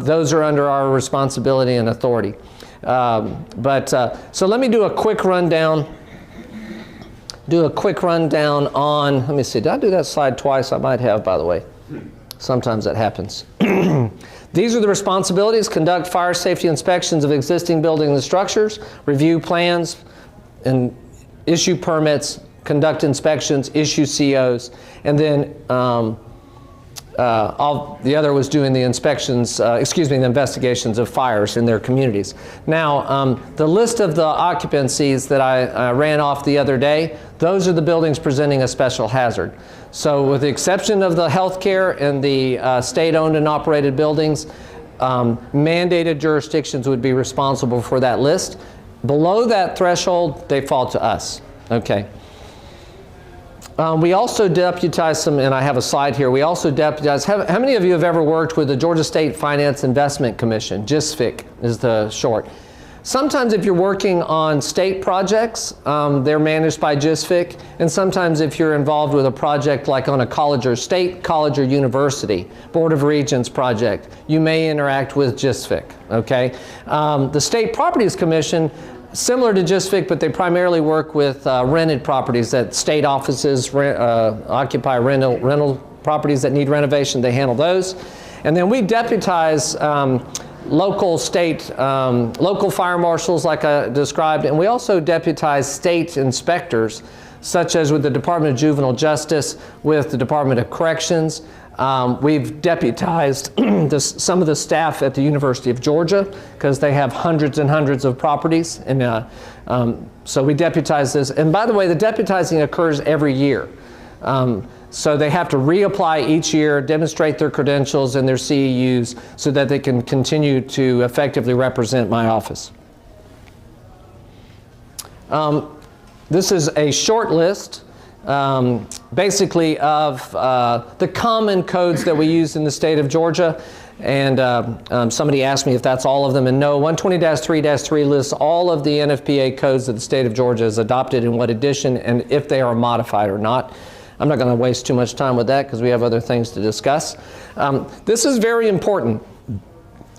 those are under our responsibility and authority. So let me do a quick rundown. On, let me see, did I do that slide twice? I might have, by the way. Sometimes that happens. These are the responsibilities: conduct fire safety inspections of existing buildings and structures, review plans, and issue permits, conduct inspections, issue COs, and then the other was doing the inspections, the investigations of fires in their communities. Now, the list of the occupancies that I ran off the other day, those are the buildings presenting a special hazard. So with the exception of the healthcare and the state-owned and operated buildings, mandated jurisdictions would be responsible for that list. Below that threshold, they fall to us. Okay. We also deputize some, and I have a slide here, we also deputize, how many of you have ever worked with the Georgia State Finance Investment Commission? GSPE is the short. Sometimes if you're working on state projects, they're managed by GSPE, and sometimes if you're involved with a project like on a college or state college or university, Board of Regents project, you may interact with GSPE, okay? The State Properties Commission, similar to GSPE, but they primarily work with rented properties that state offices occupy rental properties that need renovation, they handle those. And then we deputize local fire marshals like I described, and we also deputize state inspectors, such as with the Department of Juvenile Justice, with the Department of Corrections. We've deputized some of the staff at the University of Georgia because they have hundreds and hundreds of properties, and so we deputize this. And by the way, the deputizing occurs every year. So they have to reapply each year, demonstrate their credentials and their CEUs so that they can continue to effectively represent my office. This is a short list, basically of the common codes that we use in the state of Georgia. And somebody asked me if that's all of them, and no, 120-3-3 lists all of the NFPA codes that the state of Georgia has adopted in what edition and if they are modified or not. I'm not going to waste too much time with that because we have other things to discuss. This is very important.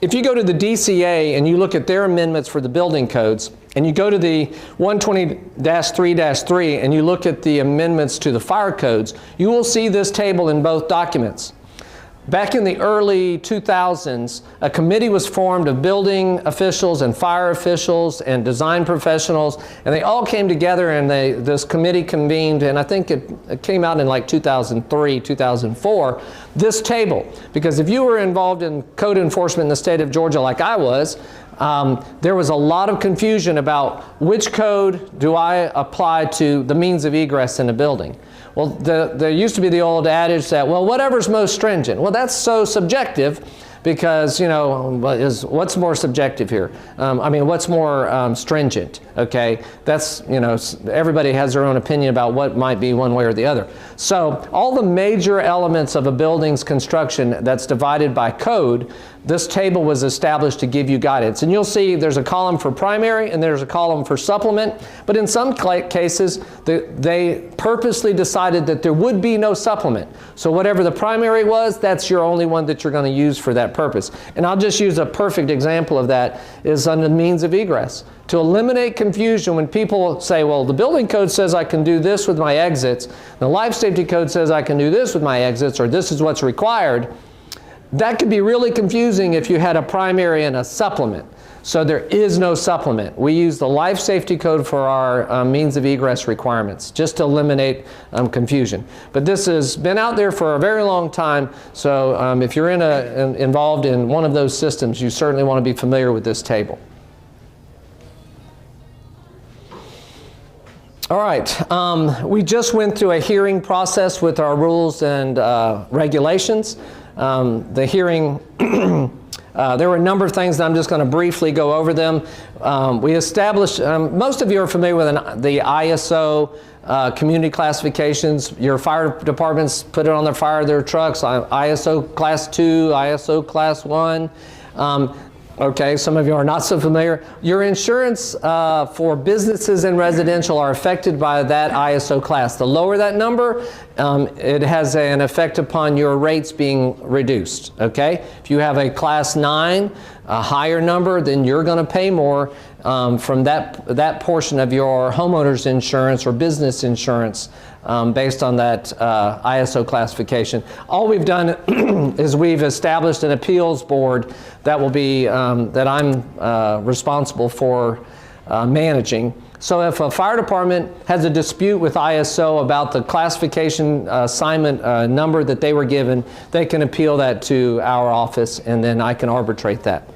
If you go to the DCA and you look at their amendments for the building codes, and you go to the 120-3-3 and you look at the amendments to the fire codes, you will see this table in both documents. Back in the early 2000s, a committee was formed of building officials and fire officials and design professionals, and they all came together and this committee convened, and I think it came out in like 2003, 2004, this table. Because if you were involved in code enforcement in the state of Georgia like I was, there was a lot of confusion about which code do I apply to the means of egress in a building. Well, there used to be the old adage that, well, whatever's most stringent. Well, that's so subjective because, you know, what's more subjective here? I mean, what's more stringent, okay? That's, you know, everybody has their own opinion about what might be one way or the other. So all the major elements of a building's construction that's divided by code, this table was established to give you guidance. And you'll see there's a column for primary and there's a column for supplement. But in some cases, they purposely decided that there would be no supplement. So whatever the primary was, that's your only one that you're going to use for that purpose. And I'll just use a perfect example of that is on the means of egress. To eliminate confusion when people say, well, the building code says I can do this with my exits, the life safety code says I can do this with my exits, or this is what's required, that could be really confusing if you had a primary and a supplement. So there is no supplement. We use the life safety code for our means of egress requirements, just to eliminate confusion. But this has been out there for a very long time, so if you're involved in one of those systems, you certainly want to be familiar with this table. All right, we just went through a hearing process with our rules and regulations. The hearing, there were a number of things, and I'm just going to briefly go over them. We established, most of you are familiar with the ISO community classifications. Your fire departments put it on their trucks, ISO Class 2, ISO Class 1. Okay, some of you are not so familiar. Your insurance for businesses and residential are affected by that ISO class. The lower that number, it has an effect upon your rates being reduced. Okay, if you have a Class 9, a higher number, then you're going to pay more from that portion of your homeowner's insurance or business insurance based on that ISO classification. All we've done is we've established an appeals board that will be, that I'm responsible for managing. So if a fire department has a dispute with ISO about the classification assignment number that they were given, they can appeal that to our office and then I can arbitrate that.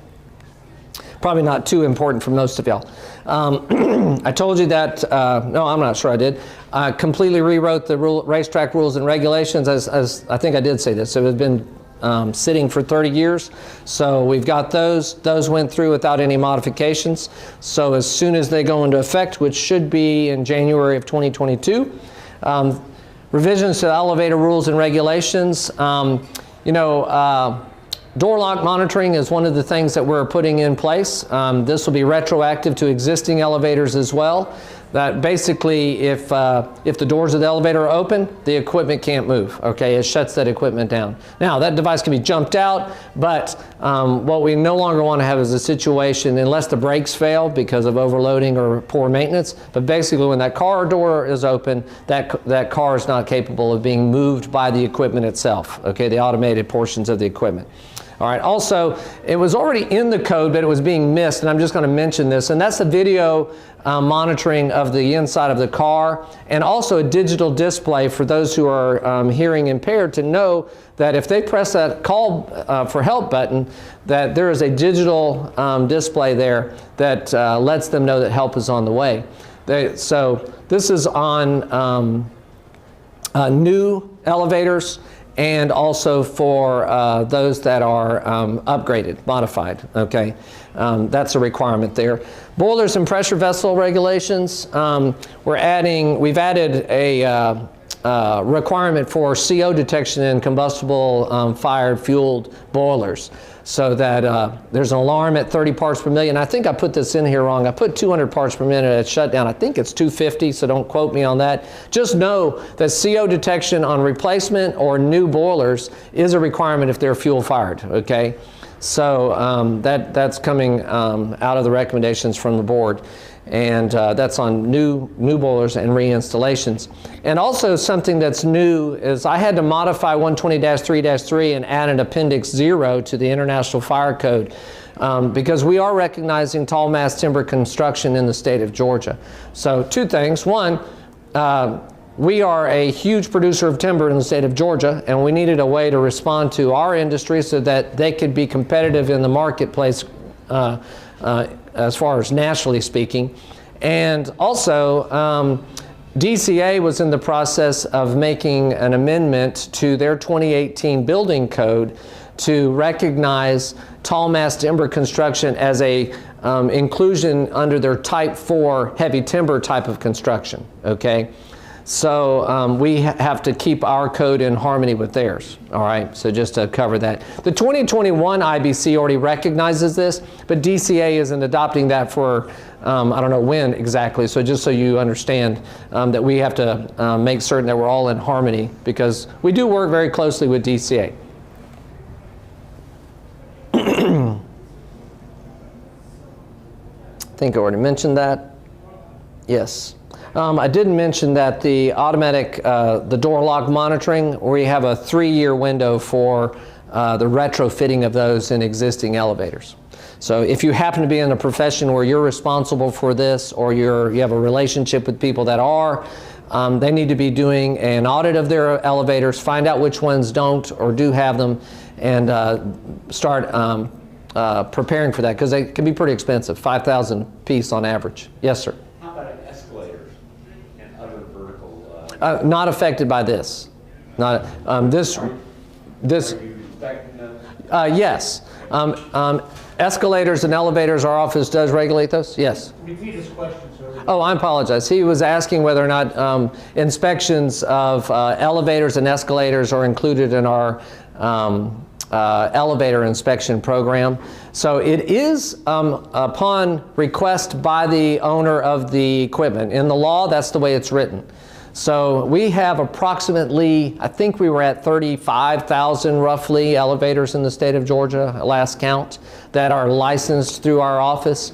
Probably not too important for most of y'all. I told you that, no, I'm not sure I did. I completely rewrote the racetrack rules and regulations, as I think I did say this. So it has been sitting for 30 years. So we've got those. Those went through without any modifications. So as soon as they go into effect, which should be in January of 2022, revisions to elevator rules and regulations. Door lock monitoring is one of the things that we're putting in place. This will be retroactive to existing elevators as well. that basically if the doors of the elevator are open, the equipment can't move, okay? It shuts that equipment down. Now, that device can be jumped out, but what we no longer want to have is a situation, unless the brakes fail because of overloading or poor maintenance, but basically when that car door is open, that car is not capable of being moved by the equipment itself, okay? The automated portions of the equipment. All right, also, it was already in the code, but it was being missed, and I'm just going to mention this, and that's the video monitoring of the inside of the car, and also a digital display for those who are hearing impaired to know that if they press that call for help button, that there is a digital display there that lets them know that help is on the way. So this is on new elevators, and also for those that are upgraded, modified, okay? That's a requirement there. Boilers and pressure vessel regulations, we've added a requirement for CO detection in combustible fired fueled boilers, so that there's an alarm at 30 parts per million. I think I put this in here wrong. I put 200 parts per minute at shutdown. I think it's 250, so don't quote me on that. Just know that CO detection on replacement or new boilers is a requirement if they're fuel fired, okay? So that's coming out of the recommendations from the board. And that's on new boilers and reinstallations. And also something that's new is I had to modify 120-3-3 and add an Appendix 0 to the International Fire Code because we are recognizing tall mast timber construction in the state of Georgia. So two things. One, we are a huge producer of timber in the state of Georgia, and we needed a way to respond to our industry so that they could be competitive in the marketplace as far as nationally speaking. And also, DCA was in the process of making an amendment to their 2018 building code to recognize tall mast timber construction as a inclusion under their Type 4 heavy timber type of construction, okay? So we have to keep our code in harmony with theirs, all right? So just to cover that. The 2021 IBC already recognizes this, but DCA isn't adopting that for, I don't know when exactly, so just so you understand that we have to make certain that we're all in harmony, because we do work very closely with DCA. I think I already mentioned that. Yes. I didn't mention that the automatic, the door lock monitoring, we have a 3-year window for the retrofitting of those in existing elevators. So if you happen to be in a profession where you're responsible for this, or you have a relationship with people that are, they need to be doing an audit of their elevators, find out which ones don't or do have them, and start preparing for that, because they can be pretty expensive, $5,000 a piece on average. Yes, sir. Not affected by this. Not this. Are you inspecting those? Yes. Escalators and elevators, our office does regulate those. Yes. Repeat his question, sir. Oh, I apologize. He was asking whether or not inspections of elevators and escalators are included in our elevator inspection program. So it is upon request by the owner of the equipment. In the law, that's the way it's written. So we have approximately, I think we were at 35,000 roughly elevators in the state of Georgia, last count, that are licensed through our office.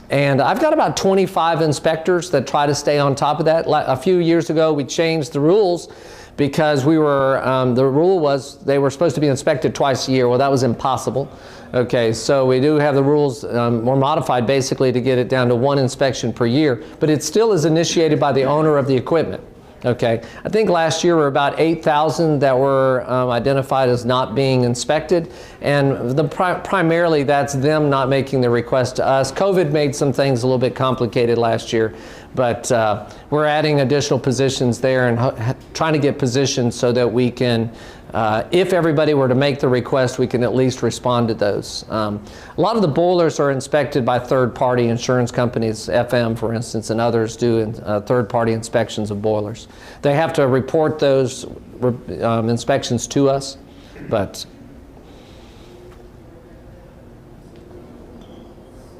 And I've got about 25 inspectors that try to stay on top of that. A few years ago, we changed the rules because we were, the rule was they were supposed to be inspected twice a year. Well, that was impossible. Okay, so we do have the rules more modified basically to get it down to 1 inspection per year, but it still is initiated by the owner of the equipment. Okay, I think last year were about 8,000 that were identified as not being inspected, and primarily that's them not making the request to us. COVID made some things a little bit complicated last year, but we're adding additional positions there and trying to get positions so that we can, if everybody were to make the request, we can at least respond to those. A lot of the boilers are inspected by third-party insurance companies, FM for instance, and others do third-party inspections of boilers. They have to report those inspections to us, but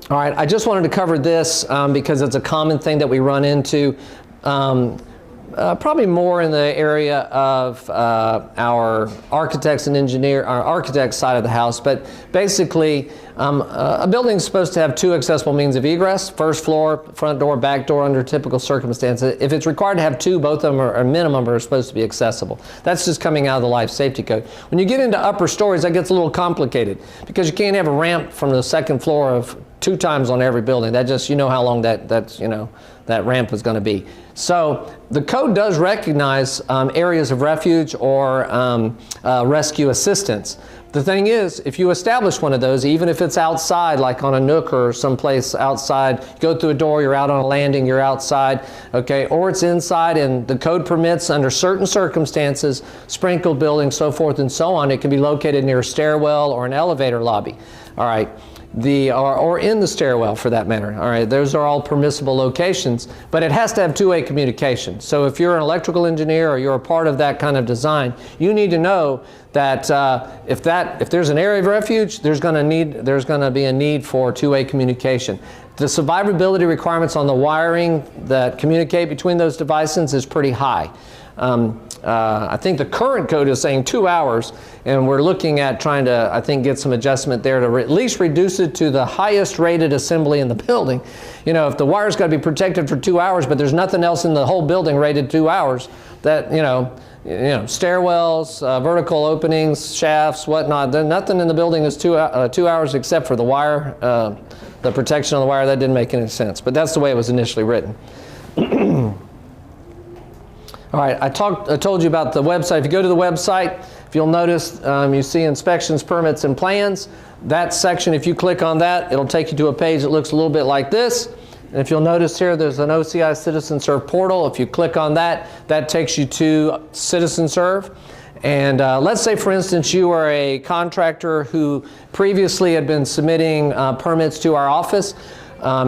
All right, I just wanted to cover this because it's a common thing that we run into, probably more in the area of our architects and our architect side of the house. But basically, a building is supposed to have 2 accessible means of egress: first floor, front door, back door, under typical circumstances. If it's required to have 2, both of them are minimum are supposed to be accessible. That's just coming out of the life safety code. When you get into upper stories, that gets a little complicated because you can't have a ramp from the 2nd floor of 2 times on every building. That just, you know how long that ramp is going to be. So the code does recognize areas of refuge or rescue assistance. The thing is, if you establish one of those, even if it's outside, like on a nook or someplace outside, you go through a door, you're out on a landing, you're outside, okay, or it's inside and the code permits under certain circumstances, sprinkled buildings, so forth and so on, it can be located near a stairwell or an elevator lobby. All right. Or in the stairwell for that matter. All right, those are all permissible locations, but it has to have 2-way communication. So if you're an electrical engineer or you're a part of that kind of design, you need to know that if there's an area of refuge, there's going to be a need for 2-way communication. The survivability requirements on the wiring that communicate between those devices is pretty high. I think the current code is saying 2 hours, and we're looking at trying to, I think, get some adjustment there to at least reduce it to the highest rated assembly in the building. You know, if the wire's got to be protected for 2 hours, but there's nothing else in the whole building rated 2 hours, that, stairwells, vertical openings, shafts, whatnot, nothing in the building is 2 hours except for the wire, the protection on the wire. That didn't make any sense, but that's the way it was initially written. All right, I told you about the website. If you go to the website, if you'll notice, you see inspections, permits, and plans. That section, if you click on that, it'll take you to a page that looks a little bit like this. And if you'll notice here, there's an OCI Citizen Serve portal. If you click on that, that takes you to Citizen Serve. And let's say, for instance, you are a contractor who previously had been submitting permits to our office.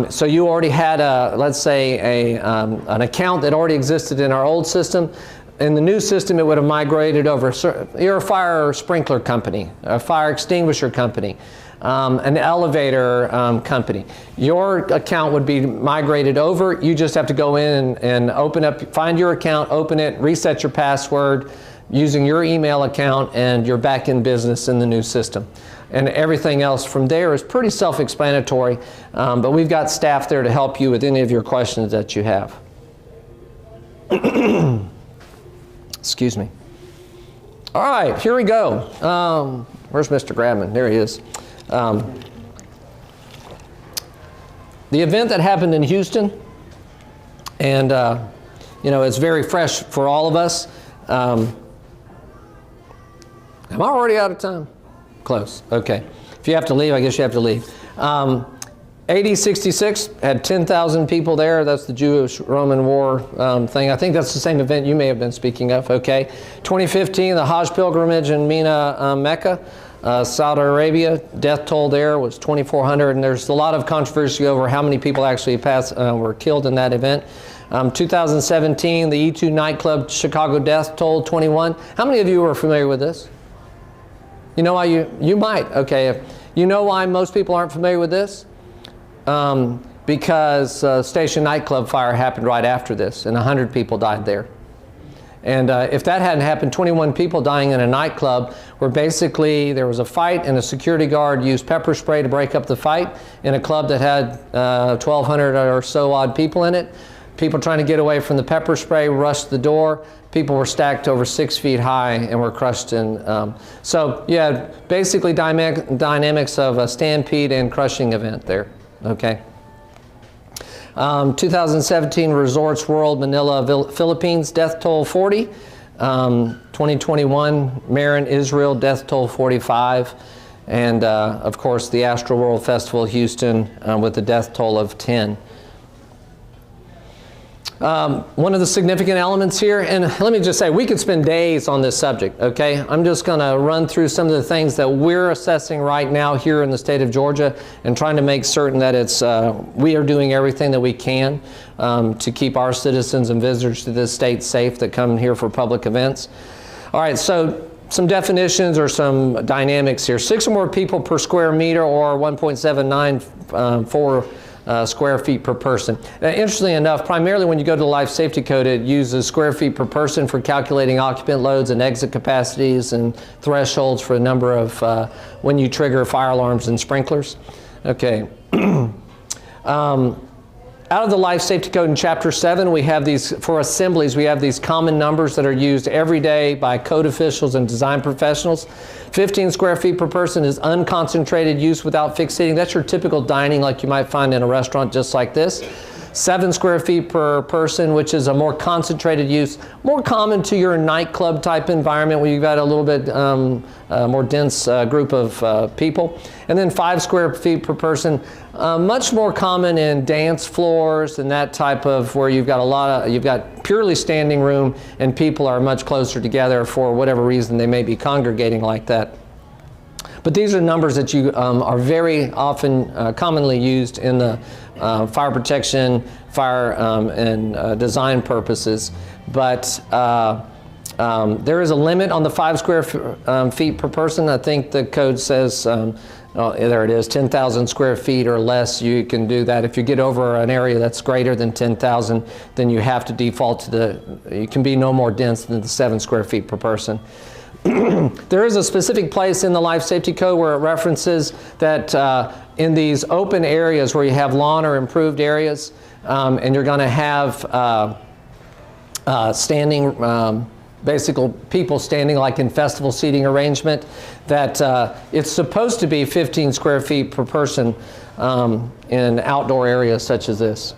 So you already had, let's say, an account that already existed in our old system. In the new system, it would have migrated over. You're a fire sprinkler company, a fire extinguisher company, an elevator company. Your account would be migrated over. You just have to go in and open up, find your account, open it, reset your password using your email account, and you're back in business in the new system. And everything else from there is pretty self-explanatory, but we've got staff there to help you with any of your questions that you have. Excuse me. All right, here we go. Where's Mr. Grabman? There he is. The event that happened in Houston, and it's very fresh for all of us. Am I already out of time? Close. Okay. If you have to leave, I guess you have to leave. AD 66 had 10,000 people there. That's the Jewish-Roman War thing. I think that's the same event you may have been speaking of. Okay. 2015, the Hajj pilgrimage in Mina, Mecca, Saudi Arabia. Death toll there was 2,400, and there's a lot of controversy over how many people actually were killed in that event. 2017, the E2 nightclub Chicago death toll 21. How many of you are familiar with this? You know why you might, okay. You know why most people aren't familiar with this? Because Station nightclub fire happened right after this, and 100 people died there. And if that hadn't happened, 21 people dying in a nightclub, where basically there was a fight and a security guard used pepper spray to break up the fight in a club that had 1,200 or so odd people in it. People trying to get away from the pepper spray rushed the door. People were stacked over 6 feet high and were crushed in. So yeah, basically dynamics of a stampede and crushing event there. Okay. 2017 Resorts World Manila, Philippines, death toll 40. 2021 Marin, Israel, death toll 45. And of course the Astro World Festival Houston with a death toll of 10. One of the significant elements here, and let me just say, we could spend days on this subject, okay? I'm just going to run through some of the things that we're assessing right now here in the state of Georgia and trying to make certain that we are doing everything that we can to keep our citizens and visitors to this state safe that come here for public events. All right, so some definitions or some dynamics here. 6 or more people per square meter, or 1.794 square feet per person. Interestingly enough, primarily when you go to the life safety code, it uses square feet per person for calculating occupant loads and exit capacities and thresholds for a number of when you trigger fire alarms and sprinklers. Okay. Out of the Life Safety Code in Chapter 7, we have these, for assemblies, we have these common numbers that are used every day by code officials and design professionals. 15 square feet per person is unconcentrated use without fixed seating. That's your typical dining like you might find in a restaurant just like this. 7 square feet per person, which is a more concentrated use, more common to your nightclub type environment where you've got a little bit more dense group of people. And then 5 square feet per person, much more common in dance floors and that type of where you've got you've got purely standing room and people are much closer together for whatever reason they may be congregating like that. But these are numbers that you are very often commonly used in the fire protection, fire and design purposes. But there is a limit on the 5 square feet per person. I think the code says, there it is, 10,000 square feet or less, you can do that. If you get over an area that's greater than 10,000, then you have to default to you can be no more dense than the 7 square feet per person. There is a specific place in the Life Safety Code where it references that in these open areas where you have lawn or improved areas, and you're going to have standing, basically people standing like in festival seating arrangement, that it's supposed to be 15 square feet per person in outdoor areas such as this.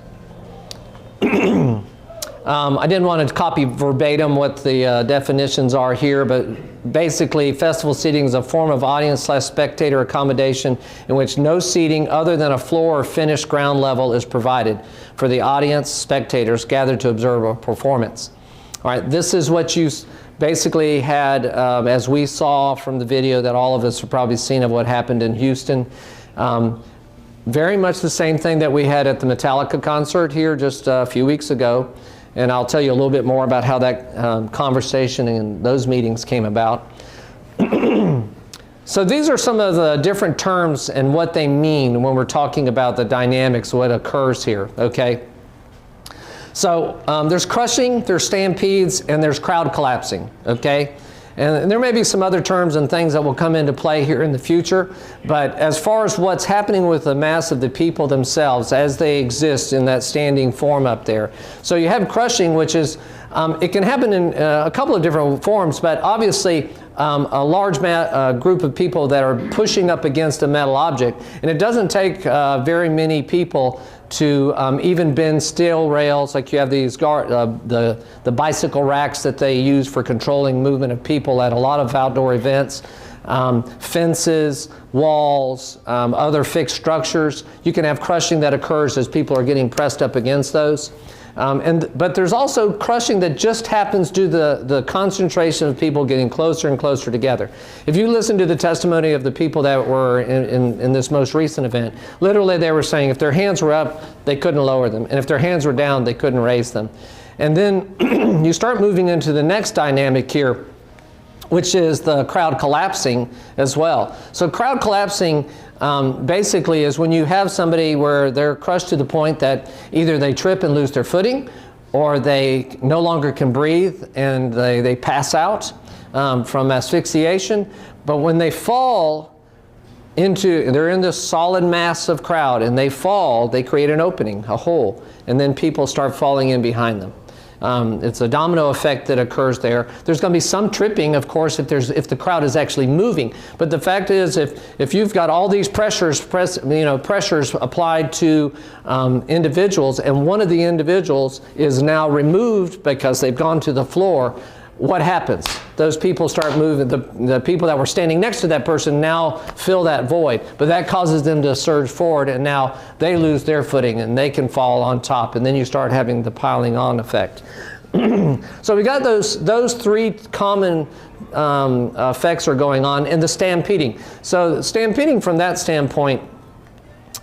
I didn't want to copy verbatim what the definitions are here, but basically festival seating is a form of audience/spectator accommodation in which no seating other than a floor or finished ground level is provided for the audience, spectators gathered to observe a performance. All right, this is what you basically had, as we saw from the video that all of us have probably seen of what happened in Houston. Very much the same thing that we had at the Metallica concert here just a few weeks ago. And I'll tell you a little bit more about how that conversation and those meetings came about. So these are some of the different terms and what they mean when we're talking about the dynamics, what occurs here, okay? So there's crushing, there's stampedes, and there's crowd collapsing, okay? And there may be some other terms and things that will come into play here in the future, but as far as what's happening with the mass of the people themselves as they exist in that standing form up there. So you have crushing, which is, it can happen in a couple of different forms, but obviously a large group of people that are pushing up against a metal object, and it doesn't take very many people to even bend steel rails, like you have these the bicycle racks that they use for controlling movement of people at a lot of outdoor events, fences, walls, other fixed structures. You can have crushing that occurs as people are getting pressed up against those. But there's also crushing that just happens due to the concentration of people getting closer and closer together. If you listen to the testimony of the people that were in this most recent event, literally they were saying if their hands were up, they couldn't lower them. And if their hands were down, they couldn't raise them. And then you start moving into the next dynamic here, which is the crowd collapsing as well. So crowd collapsing basically is when you have somebody where they're crushed to the point that either they trip and lose their footing, or they no longer can breathe and they pass out from asphyxiation. But when they fall they're in this solid mass of crowd and they fall, they create an opening, a hole, and then people start falling in behind them. It's a domino effect that occurs there. There's going to be some tripping, of course, if the crowd is actually moving. But the fact is, if you've got all these pressures applied to individuals, and one of the individuals is now removed because they've gone to the floor, what happens? Those people start moving. The people that were standing next to that person now fill that void, but that causes them to surge forward, and now they lose their footing and they can fall on top, and then you start having the piling on effect. So we got those three common effects are going on, and the stampeding. So stampeding from that standpoint,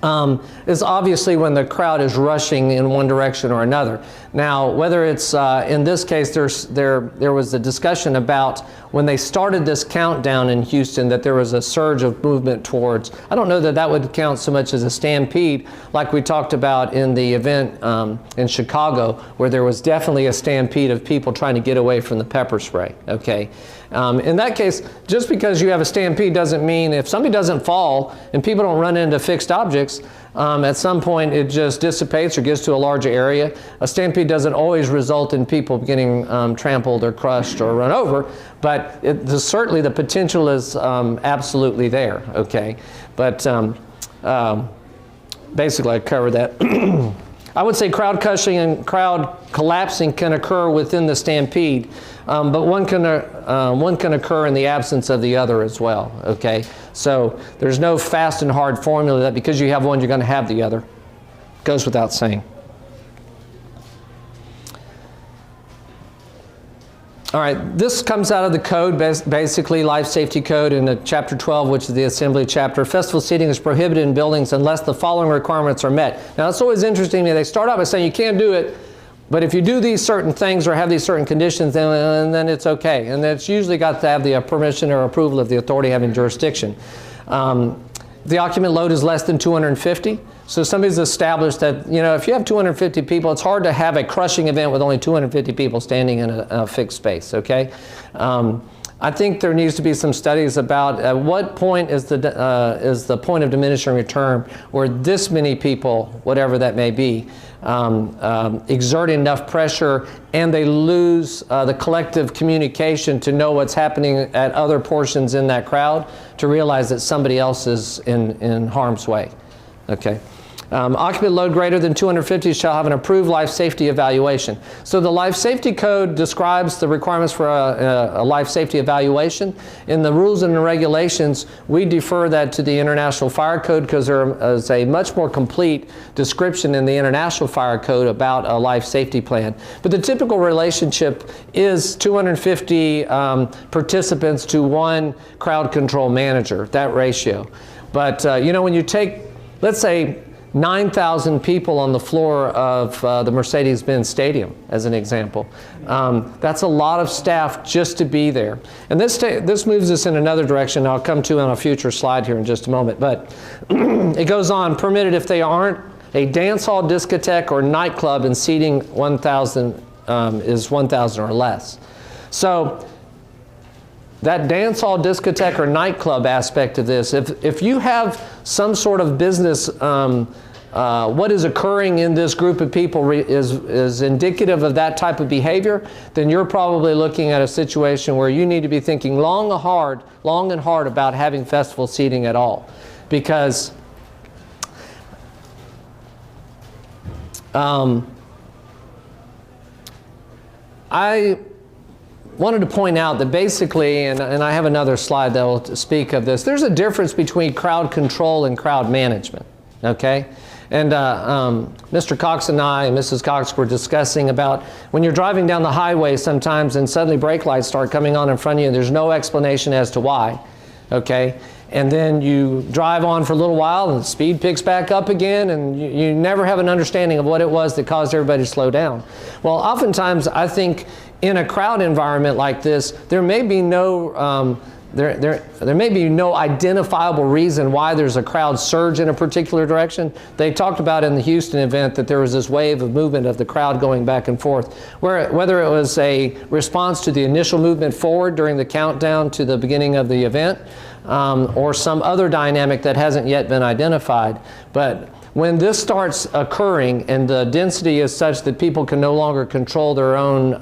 is obviously when the crowd is rushing in one direction or another. Now, whether it's in this case, there was a discussion about when they started this countdown in Houston that there was a surge of movement towards. I don't know that that would count so much as a stampede like we talked about in the event in Chicago, where there was definitely a stampede of people trying to get away from the pepper spray. Okay. In that case, just because you have a stampede doesn't mean if somebody doesn't fall and people don't run into fixed objects, at some point it just dissipates or gets to a larger area. A stampede doesn't always result in people getting trampled or crushed or run over, but certainly the potential is absolutely there, okay? But basically I covered that. I would say crowd crushing and crowd collapsing can occur within the stampede, but one can occur in the absence of the other as well, okay? So there's no fast and hard formula that because you have one, you're going to have the other. Goes without saying. All right, this comes out of the code, basically life safety code in chapter 12, which is the assembly chapter. Festival seating is prohibited in buildings unless the following requirements are met. Now, it's always interesting to me. They start out by saying you can't do it, but if you do these certain things or have these certain conditions, then it's okay. And it's usually got to have the permission or approval of the authority having jurisdiction. The occupant load is less than 250. So somebody's established that, you know, if you have 250 people, it's hard to have a crushing event with only 250 people standing in a fixed space, okay? I think there needs to be some studies about at what point is the point of diminishing return where this many people, whatever that may be, exert enough pressure and they lose the collective communication to know what's happening at other portions in that crowd to realize that somebody else is in harm's way, okay? Occupant load greater than 250 shall have an approved life safety evaluation. So the life safety code describes the requirements for a life safety evaluation. In the rules and the regulations, we defer that to the International Fire Code because there is a much more complete description in the International Fire Code about a life safety plan. But the typical relationship is 250 participants to one crowd control manager, that ratio. But you know, when you take, let's say, 9,000 people on the floor of the Mercedes-Benz Stadium, as an example. That's a lot of staff just to be there. And this moves us in another direction I'll come to on a future slide here in just a moment. But it goes on, permitted if they aren't a dance hall, discotheque, or nightclub and seating 1,000 is 1,000 or less. So that dance hall, discotheque, or nightclub aspect of this, if you have some sort of business, what is occurring in this group of people is indicative of that type of behavior, then you're probably looking at a situation where you need to be thinking long and hard about having festival seating at all. Because I wanted to point out that basically, and I have another slide that will speak of this, there's a difference between crowd control and crowd management, okay? And Mr. Cox and I and Mrs. Cox were discussing about when you're driving down the highway sometimes and suddenly brake lights start coming on in front of you and there's no explanation as to why, okay? And then you drive on for a little while and the speed picks back up again and you never have an understanding of what it was that caused everybody to slow down. Well, oftentimes I think in a crowd environment like this, there may be no there may be no identifiable reason why there's a crowd surge in a particular direction. They talked about in the Houston event that there was this wave of movement of the crowd going back and forth, whether it was a response to the initial movement forward during the countdown to the beginning of the event, or some other dynamic that hasn't yet been identified. But when this starts occurring and the density is such that people can no longer control their own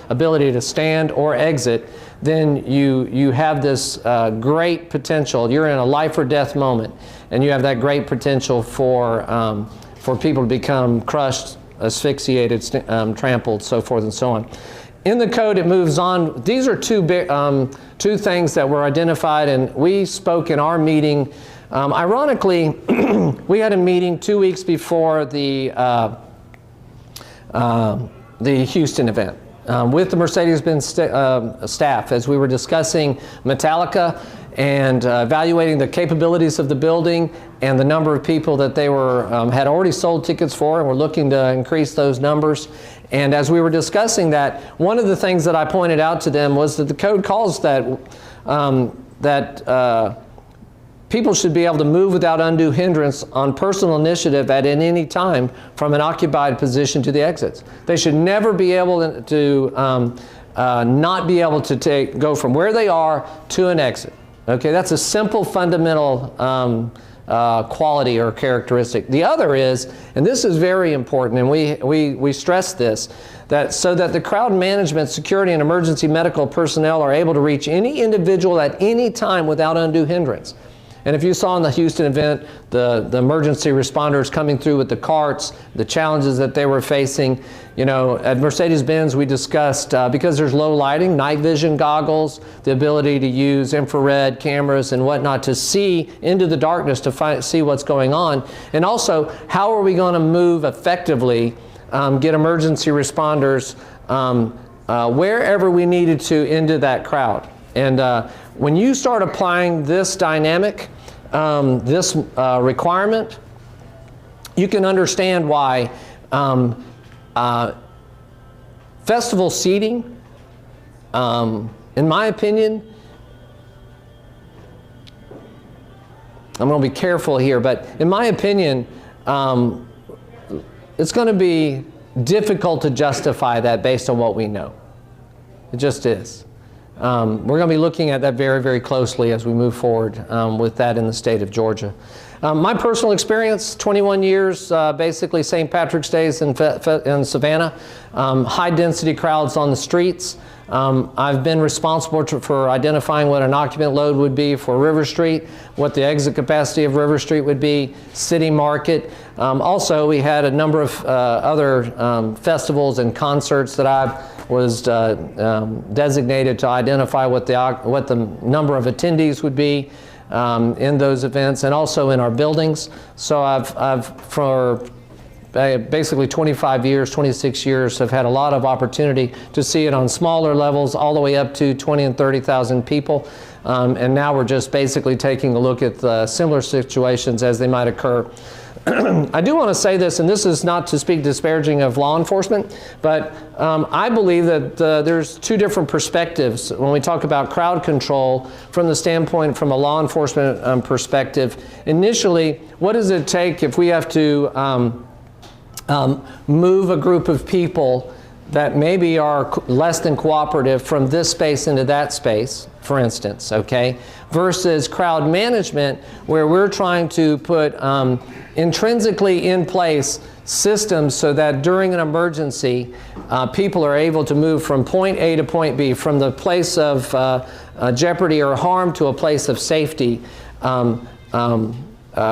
ability to stand or exit, then you have this great potential. You're in a life or death moment, and you have that great potential for people to become crushed, asphyxiated, trampled, so forth and so on. In the code, it moves on. These are two things that were identified, and we spoke in our meeting. Ironically, we had a meeting 2 weeks before the Houston event. with the Mercedes-Benz staff as we were discussing Metallica and evaluating the capabilities of the building and the number of people that they were had already sold tickets for, and were looking to increase those numbers. And as we were discussing that, one of the things that I pointed out to them was that the code calls that people should be able to move without undue hindrance on personal initiative at any time from an occupied position to the exits. They should never be able to not be able to go from where they are to an exit. Okay, that's a simple fundamental quality or characteristic. The other is, and this is very important, and we stress this, that so that the crowd management, security, and emergency medical personnel are able to reach any individual at any time without undue hindrance. And if you saw in the Houston event, the emergency responders coming through with the carts, the challenges that they were facing, you know, at Mercedes-Benz we discussed, because there's low lighting, night vision goggles, the ability to use infrared cameras and whatnot to see into the darkness to see what's going on. And also, how are we going to move effectively, get emergency responders wherever we needed to into that crowd. And when you start applying this dynamic, this requirement, you can understand why festival seating, in my opinion, I'm going to be careful here, but in my opinion, it's going to be difficult to justify that based on what we know. It just is. We're going to be looking at that very, very closely as we move forward with that in the state of Georgia. My personal experience, 21 years, basically St. Patrick's Days in Savannah, high density crowds on the streets. I've been responsible for identifying what an occupant load would be for River Street, what the exit capacity of River Street would be, City Market. Also, we had a number of other festivals and concerts that I was designated to identify what the number of attendees would be in those events, and also in our buildings. So I've for basically 25 years, 26 years, have had a lot of opportunity to see it on smaller levels all the way up to 20 and 30,000 people. And now we're just basically taking a look at similar situations as they might occur. I do want to say this, and this is not to speak disparaging of law enforcement, but I believe that there's two different perspectives when we talk about crowd control from the standpoint from a law enforcement perspective. Initially, what does it take if we have to move a group of people that maybe are less than cooperative from this space into that space, for instance, okay, versus crowd management, where we're trying to put intrinsically in place systems so that during an emergency, people are able to move from point A to point B, from the place of jeopardy or harm to a place of safety,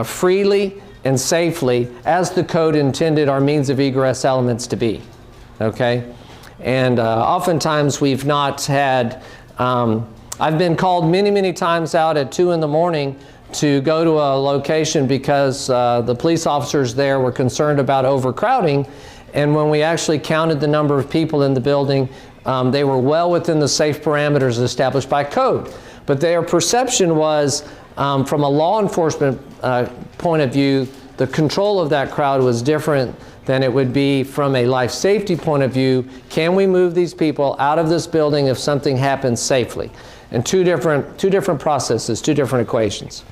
freely and safely, as the code intended our means of egress elements to be. Okay, and oftentimes we've not had, I've been called many, many times out at 2 in the morning to go to a location because the police officers there were concerned about overcrowding, and when we actually counted the number of people in the building, they were well within the safe parameters established by code. But their perception was, from a law enforcement point of view, the control of that crowd was different than it would be from a life safety point of view. Can we move these people out of this building if something happens safely? And two different processes, two different equations.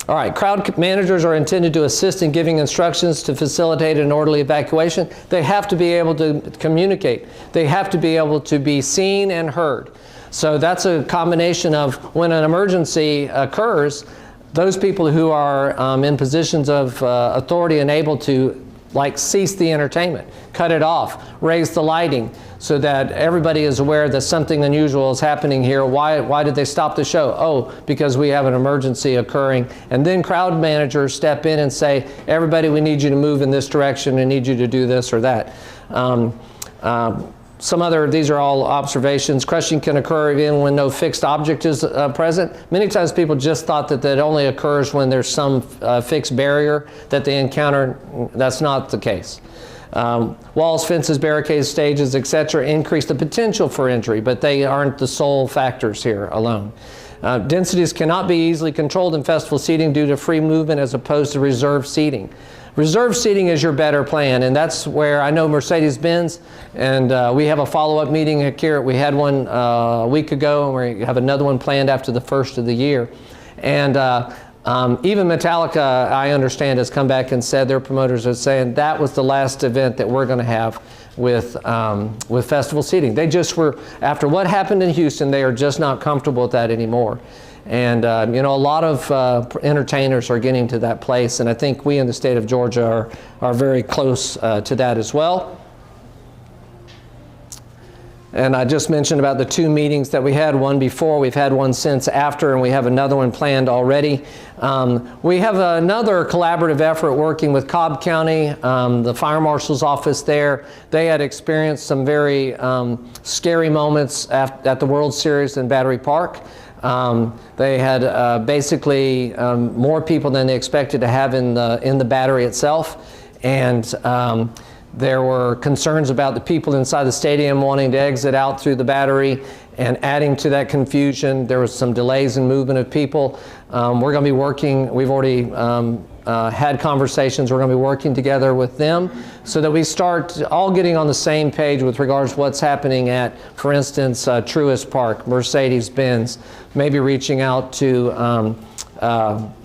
All right, crowd managers are intended to assist in giving instructions to facilitate an orderly evacuation. They have to be able to communicate. They have to be able to be seen and heard. So that's a combination of when an emergency occurs, those people who are in positions of authority and able to cease the entertainment, cut it off, raise the lighting, so that everybody is aware that something unusual is happening here. Why did they stop the show? Oh, because we have an emergency occurring. And then crowd managers step in and say, everybody, we need you to move in this direction, we need you to do this or that. Some other, these are all observations. Crushing can occur even when no fixed object is present. Many times people just thought that that only occurs when there's some fixed barrier that they encounter. That's not the case. Walls, fences, barricades, stages, etc. increase the potential for injury, but they aren't the sole factors here alone. Densities cannot be easily controlled in festival seating due to free movement as opposed to reserved seating. Reserve seating is your better plan, and that's where I know Mercedes-Benz, and we have a follow-up meeting here. We had one a week ago, and we have another one planned after the first of the year. And even Metallica, I understand, has come back and said, their promoters are saying that was the last event that we're going to have with festival seating. They just were, after what happened in Houston, they are just not comfortable with that anymore. And you know, a lot of entertainers are getting to that place, and I think we in the state of Georgia are very close to that as well. And I just mentioned about the 2 meetings that we had, one before, we've had one since after, and we have another one planned already. We have another collaborative effort working with Cobb County, the Fire Marshal's office there. They had experienced some very scary moments at the World Series in Battery Park. They had basically more people than they expected to have in the battery itself, and there were concerns about the people inside the stadium wanting to exit out through the battery, and adding to that confusion, there was some delays in movement of people. We're going to be working, we've already had conversations, we're going to be working together with them so that we start all getting on the same page with regards to what's happening at, for instance, Truist Park, Mercedes-Benz, maybe reaching out to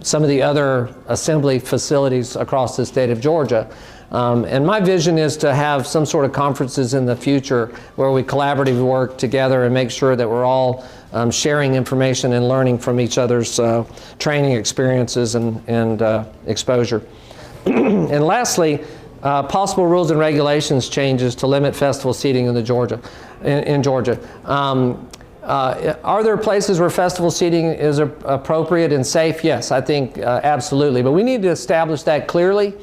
some of the other assembly facilities across the state of Georgia. And my vision is to have some sort of conferences in the future where we collaboratively work together and make sure that we're all sharing information and learning from each other's training experiences and exposure. And lastly, possible rules and regulations changes to limit festival seating in Georgia. Are there places where festival seating is appropriate and safe? Yes, I think absolutely. But we need to establish that clearly.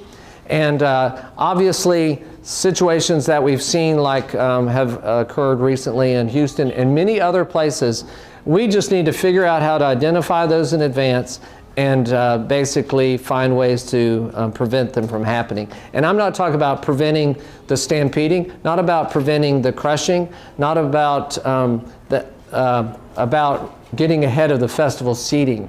And obviously, situations that we've seen like have occurred recently in Houston and many other places, we just need to figure out how to identify those in advance and basically find ways to prevent them from happening. And I'm not talking about preventing the stampeding, not about preventing the crushing, not about, about getting ahead of the festival seating,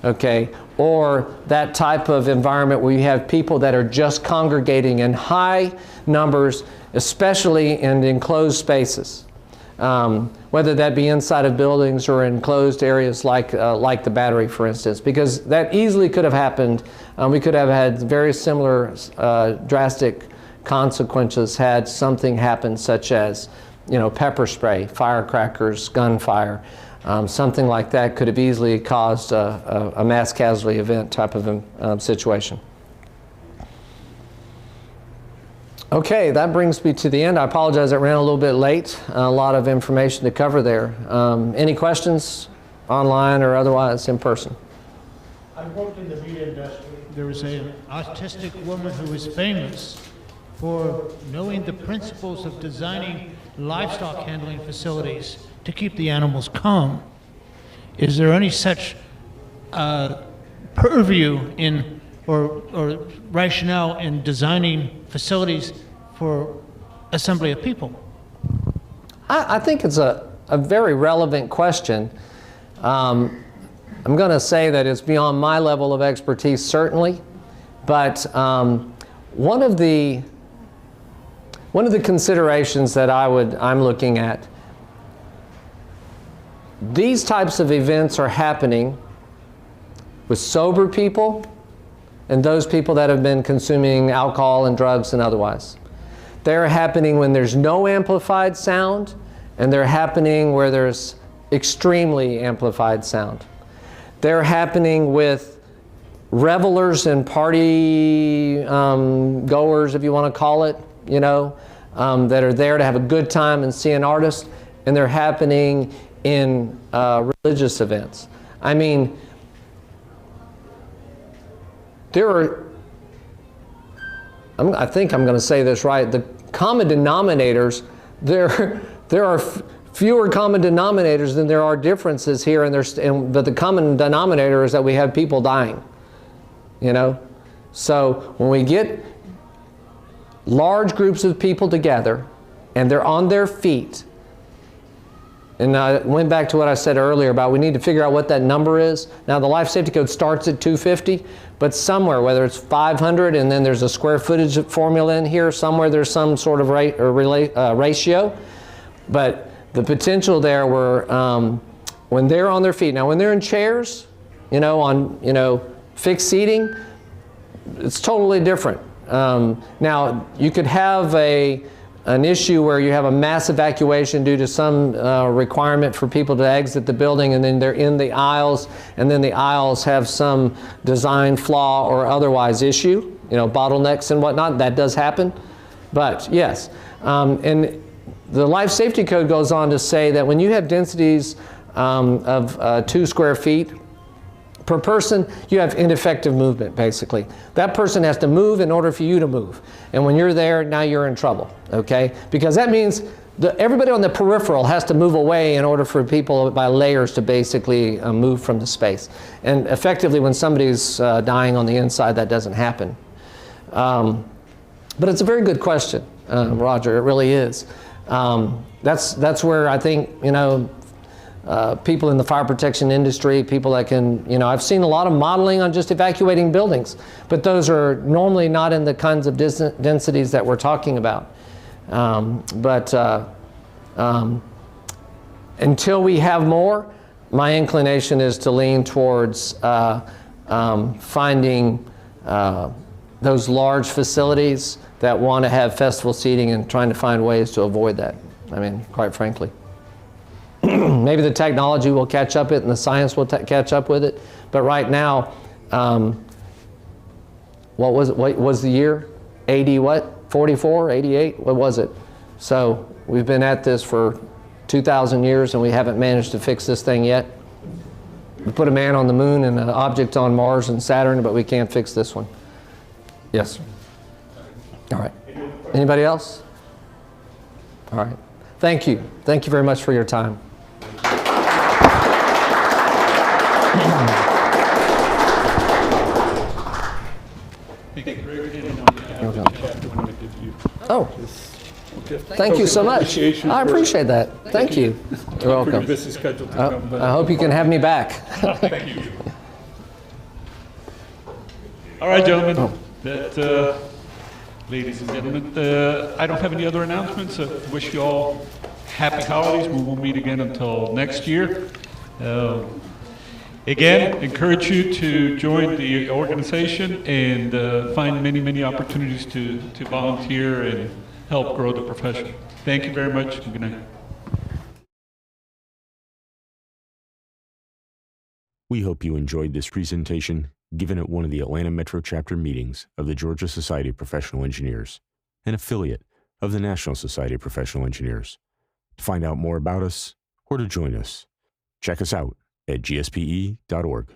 okay? Or that type of environment where you have people that are just congregating in high numbers, especially in enclosed spaces. Whether that be inside of buildings or enclosed areas like the battery, for instance, because that easily could have happened. We could have had very similar drastic consequences had something happened, such as, you know, pepper spray, firecrackers, gunfire. Something like that could have easily caused a mass casualty event type of situation. Okay, that brings me to the end. I apologize, I ran a little bit late. A lot of information to cover there. Any questions online or otherwise in person? I worked in the media industry. There was an autistic woman who was famous for knowing the principles of designing livestock handling facilities to keep the animals calm. Is there any such purview in or rationale in designing facilities for assembly of people? I think it's a very relevant question. I'm going to say that it's beyond my level of expertise, certainly, but one of the considerations that I'm looking at, these types of events are happening with sober people and those people that have been consuming alcohol and drugs and otherwise. They're happening when there's no amplified sound, and they're happening where there's extremely amplified sound. They're happening with revelers and party goers, if you want to call it, you know, that are there to have a good time and see an artist, and they're happening in religious events. I mean, there are, I think I'm going to say this right, the common denominators there are fewer common denominators than there are differences here, but the common denominator is that we have people dying. You know, so when we get large groups of people together and they're on their feet, and I went back to what I said earlier about we need to figure out what that number is. Now the life safety code starts at 250, but somewhere, whether it's 500 and then there's a square footage formula in here, somewhere there's some sort of ratio. But the potential there were when they're on their feet. Now when they're in chairs, you know, on fixed seating, it's totally different. Now you could have an issue where you have a mass evacuation due to some requirement for people to exit the building, and then they're in the aisles, and then the aisles have some design flaw or otherwise issue, you know, bottlenecks and whatnot. That does happen. But yes, and the life safety code goes on to say that when you have densities of 2 square feet per person, you have ineffective movement, basically. That person has to move in order for you to move. And when you're there, now you're in trouble, okay? Because that means everybody on the peripheral has to move away in order for people by layers to basically move from the space. And effectively, when somebody's dying on the inside, that doesn't happen. But it's a very good question, Roger, it really is. That's where I think, you know, people in the fire protection industry, people that can, you know, I've seen a lot of modeling on just evacuating buildings, but those are normally not in the kinds of densities that we're talking about. Until we have more, my inclination is to lean towards finding those large facilities that want to have festival seating and trying to find ways to avoid that. I mean, quite frankly. Maybe the technology will catch up it and the science will catch up with it. But right now, what was it? What was the year? 80 what? 44, 88? What was it? So we've been at this for 2,000 years and we haven't managed to fix this thing yet. We put a man on the moon and an object on Mars and Saturn, but we can't fix this one. Yes. All right. Anybody else? All right. Thank you. Thank you very much for your time. Oh, thank you so much. I appreciate that. Thank you. You're welcome. I hope you can have me back. Thank you. All right, gentlemen. Ladies and gentlemen, I don't have any other announcements. I wish you all happy holidays. We will meet again until next year. Again, encourage you to join the organization and find many opportunities to volunteer and help grow the profession. Thank you very much and good night. We hope you enjoyed this presentation given at one of the Atlanta Metro Chapter meetings of the Georgia Society of Professional Engineers, an affiliate of the National Society of Professional Engineers. To find out more about us or to join us, check us out at gspe.org.